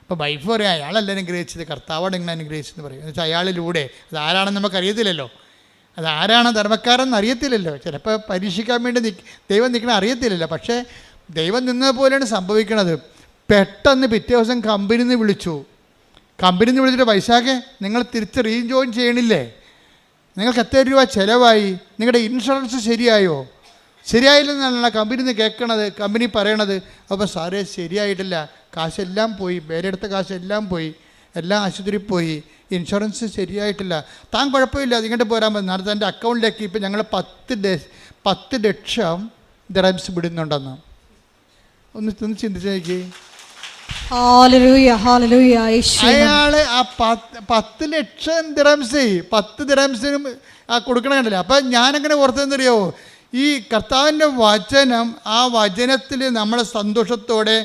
അപ്പോൾ വൈഫ് പറയാം, അയാളല്ല അനുഗ്രഹിച്ചത്, കർത്താവാണ് ഇങ്ങനെ അനുഗ്രഹിച്ചെന്ന് പറയും. എന്ന് വെച്ചാൽ അയാളിലൂടെ. അതാരാണെന്ന് നമുക്കറിയത്തില്ലല്ലോ, അതാരാണ് ധർമ്മക്കാരെന്ന് അറിയത്തില്ലല്ലോ. ചിലപ്പോൾ പരീക്ഷിക്കാൻ വേണ്ടി ദൈവം നിൽക്കണ അറിയത്തില്ലല്ലോ. പക്ഷേ ദൈവം നിന്നതുപോലെയാണ് സംഭവിക്കണത്. പെട്ടെന്ന് പിറ്റേ ദിവസം കമ്പനിയിൽ നിന്ന് വിളിച്ചിട്ട്, വൈശാഖെ നിങ്ങൾ തിരിച്ച് റീജോയിൻ ചെയ്യണില്ലേ? നിങ്ങൾക്ക് എത്ര രൂപ ചിലവായി? നിങ്ങളുടെ ഇൻഷുറൻസ് ശരിയായില്ലെന്നാണ് കമ്പനിയിൽ നിന്ന് കേൾക്കണത്, കമ്പനി പറയണത്. അപ്പോൾ സാറേ ശരിയായിട്ടില്ല, കാശെല്ലാം പോയി, പേരെടുത്ത കാശെല്ലാം പോയി, എല്ലാം ആശുപത്രിയിൽ പോയി, ഇൻഷുറൻസ് ശരിയായിട്ടില്ല. താൻ കുഴപ്പമില്ല, അതിങ്ങോട്ട് പോരാൻ പറ്റും. നാളെ തൻ്റെ അക്കൗണ്ടിലേക്ക് ഇപ്പം ഞങ്ങൾ 10 ലക്ഷം ദിർഹംസ് വിടുന്നുണ്ടെന്ന്. ഒന്ന് ചിന്തിച്ച് നോക്കി. അയാള് ആ 10 ലക്ഷം ദിർഹംസ് 10 ദിർഹംസിനും കൊടുക്കണ കണ്ടില്ല. അപ്പം ഞാനെങ്ങനെ ഓർത്തെന്നറിയോ, ഈ കർത്താവിൻ്റെ വചനം, ആ വചനത്തിൽ നമ്മൾ സന്തോഷത്തോടെ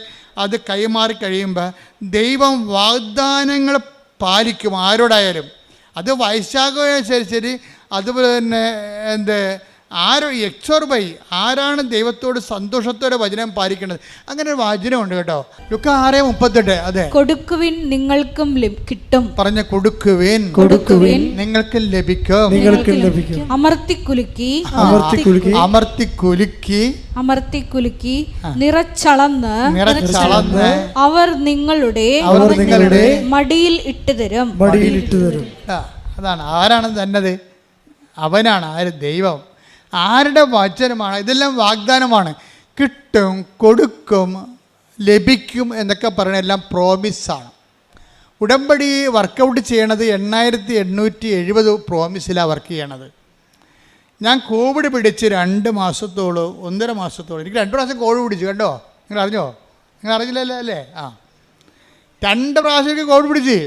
അത് കൈമാറി കഴിയുമ്പോൾ ദൈവം വാഗ്ദാനങ്ങൾ പാലിക്കും ആരോടായാലും. അത് വൈശാഖമായാലും ശരി, അതുപോലെ തന്നെ ആരാണ് ദൈവത്തോട് സന്തോഷത്തോടെ വചനം പാലിക്കുന്നത്. അങ്ങനെ ഒരു വചനമുണ്ട് കേട്ടോ, ലുക്ക 6:38. അതെ, കൊടുക്കുവിൻ നിങ്ങൾക്കും കിട്ടും, പറഞ്ഞ കൊടുക്കുവിൻ നിങ്ങൾക്കും ലഭിക്കും. അമർത്തിക്കുലുക്കി നിറച്ചളന്ന് അവർ നിങ്ങളുടെ മടിയിൽ ഇട്ടുതരും. അതാണ് ആരാണ് തന്നത്? അവനാണ്. ആര്? ദൈവം. ആരുടെ വചനമാണ്? ഇതെല്ലാം വാഗ്ദാനമാണ്. കിട്ടും, കൊടുക്കും, ലഭിക്കും എന്നൊക്കെ പറയുന്നത് എല്ലാം പ്രോമിസാണ്. ഉടമ്പടി വർക്കൗട്ട് ചെയ്യണത് 8870 പ്രോമിസിലാണ് വർക്ക് ചെയ്യണത്. ഞാൻ കോവിഡ് പിടിച്ച് 2 മാസത്തോളം 1.5 മാസത്തോളം, എനിക്ക് 2 പ്രാവശ്യം കോവിഡ് പിടിച്ചു കേട്ടോ. നിങ്ങൾ അറിഞ്ഞോ? നിങ്ങൾ അറിഞ്ഞില്ലല്ലോ അല്ലേ? 2 പ്രാവശ്യം എനിക്ക് കോവിഡ് പിടിച്ച്.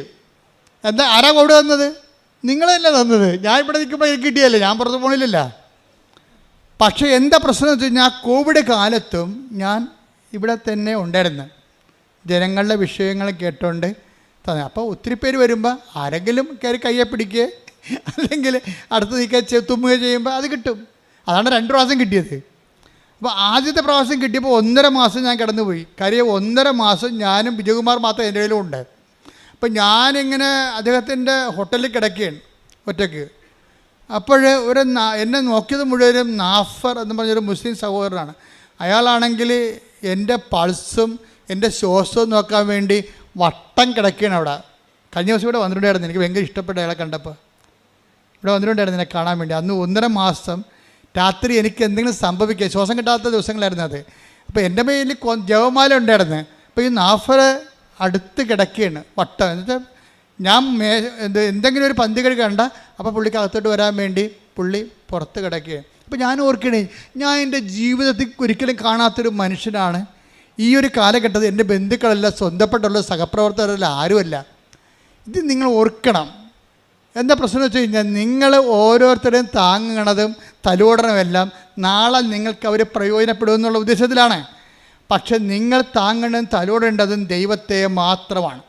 എന്താ ആരാ കോവിഡ് തന്നത്? നിങ്ങളല്ലേ തന്നത്. ഞാൻ ഇവിടെ നിൽക്കുമ്പോൾ എനിക്ക് കിട്ടിയല്ലേ, ഞാൻ പുറത്ത് പോണില്ലല്ലോ. പക്ഷേ എന്താ പ്രശ്നം എന്ന് വെച്ച് കഴിഞ്ഞാൽ, കോവിഡ് കാലത്തും ഞാൻ ഇവിടെ തന്നെ ഉണ്ടായിരുന്നു, ജനങ്ങളുടെ വിഷയങ്ങൾ കേട്ടോണ്ട് തന്നെ. അപ്പോൾ ഒത്തിരി പേര് വരുമ്പോൾ ആരെങ്കിലും കയറി കയ്യെ പിടിക്കുക, അല്ലെങ്കിൽ അടുത്ത് നീക്കുക തുമ്മുക ചെയ്യുമ്പോൾ അത് കിട്ടും. അതാണ് 2 പ്രാവശ്യം കിട്ടിയത്. അപ്പോൾ ആദ്യത്തെ പ്രാവശ്യം കിട്ടിയപ്പോൾ 1.5 മാസം ഞാൻ കിടന്നുപോയി. കാര്യം 1.5 മാസം ഞാനും വിജയകുമാർ മാത്രം എൻ്റെ കയ്യിലും ഉണ്ട്. അപ്പം ഞാനിങ്ങനെ അദ്ദേഹത്തിൻ്റെ ഹോട്ടലിൽ കിടക്കുകയാണ് ഒറ്റയ്ക്ക്. അപ്പോൾ എന്നെ നോക്കിയത് മുഴുവനും നാഫർ എന്ന് പറഞ്ഞൊരു മുസ്ലിം സഹോദരനാണ്. അയാളാണെങ്കിൽ എൻ്റെ പൾസും എൻ്റെ ശ്വാസവും നോക്കാൻ വേണ്ടി വട്ടം കിടക്കുകയാണ് അവിടെ. കഴിഞ്ഞ ദിവസം ഇവിടെ വന്നിട്ടുണ്ടായിരുന്നു. എനിക്ക് ഭയങ്കര ഇഷ്ടപ്പെട്ട അയാളെ കണ്ടപ്പോൾ ഇവിടെ വന്നിട്ടുണ്ടായിരുന്നു എന്നെ കാണാൻ വേണ്ടി. അന്ന് 1.5 മാസം രാത്രി എനിക്ക് എന്തെങ്കിലും സംഭവിക്കുക, ശ്വാസം കിട്ടാത്ത ദിവസങ്ങളായിരുന്നു അത്. അപ്പോൾ എൻ്റെ മേലിൽ ജവമാല ഉണ്ടായിരുന്നു. അപ്പോൾ ഈ നാഫർ അടുത്ത് കിടക്കുകയാണ് വട്ടം. എന്നിട്ട് ഞാൻ എന്തെങ്കിലും ഒരു പന്തി കഴി കണ്ട അപ്പോൾ പുള്ളിക്ക് അകത്തോട്ട് വരാൻ വേണ്ടി പുള്ളി പുറത്ത് കിടക്കുകയാണ്. അപ്പോൾ ഞാൻ ഓർക്കണേ, ഞാൻ എൻ്റെ ജീവിതത്തിൽ ഒരിക്കലും കാണാത്തൊരു മനുഷ്യനാണ്. ഈ ഒരു കാലഘട്ടത്തിൽ എൻ്റെ ബന്ധുക്കളല്ല, സ്വന്തപ്പെട്ടുള്ള സഹപ്രവർത്തകരല്ല, ആരുമല്ല. ഇത് നിങ്ങൾ ഓർക്കണം. എന്താ പ്രശ്നം വെച്ച് കഴിഞ്ഞാൽ, നിങ്ങൾ ഓരോരുത്തരെയും താങ്ങണതും തലോടണമെല്ലാം നാളെ നിങ്ങൾക്ക് അവർ പ്രയോജനപ്പെടുമെന്നുള്ള ഉദ്ദേശത്തിലാണ്. പക്ഷെ നിങ്ങൾ താങ്ങേണ്ടതും തലോടേണ്ടതും ദൈവത്തെ മാത്രമാണ്.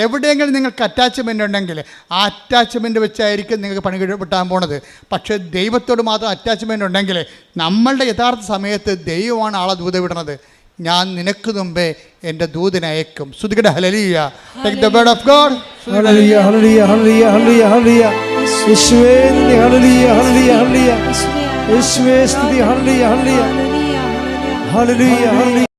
എവിടെയെങ്കിലും നിങ്ങൾക്ക് അറ്റാച്ച്മെൻ്റ് ഉണ്ടെങ്കിൽ ആ അറ്റാച്ച്മെൻ്റ് വെച്ചായിരിക്കും നിങ്ങൾക്ക് പണി കിട്ടാൻ പോണത്. പക്ഷേ ദൈവത്തോട് മാത്രം അറ്റാച്ച്മെൻ്റ് ഉണ്ടെങ്കിൽ നമ്മളുടെ യഥാർത്ഥ സമയത്ത് ദൈവമാണ് ആളെ ദൂത വിടണത്. ഞാൻ നിനക്ക് മുമ്പേ എൻ്റെ ദൂതനെ അയക്കും. ശ്രുതികട ഹല്ലേലൂയ. Take the word of God. ഹല്ലേലൂയ ഹല്ലേലൂയ ഹല്ലേലൂയ ഹല്ലേലൂയ ഹല്ലേലൂയ. യേശുവേ സ്തുതി. ഹല്ലേലൂയ ഹല്ലേലൂയ ഹല്ലേലൂയ. യേശുവേ സ്തുതി. ഹല്ലേലൂയ ഹല്ലേലൂയ ഹല്ലേലൂയ ഹല്ലേലൂയ.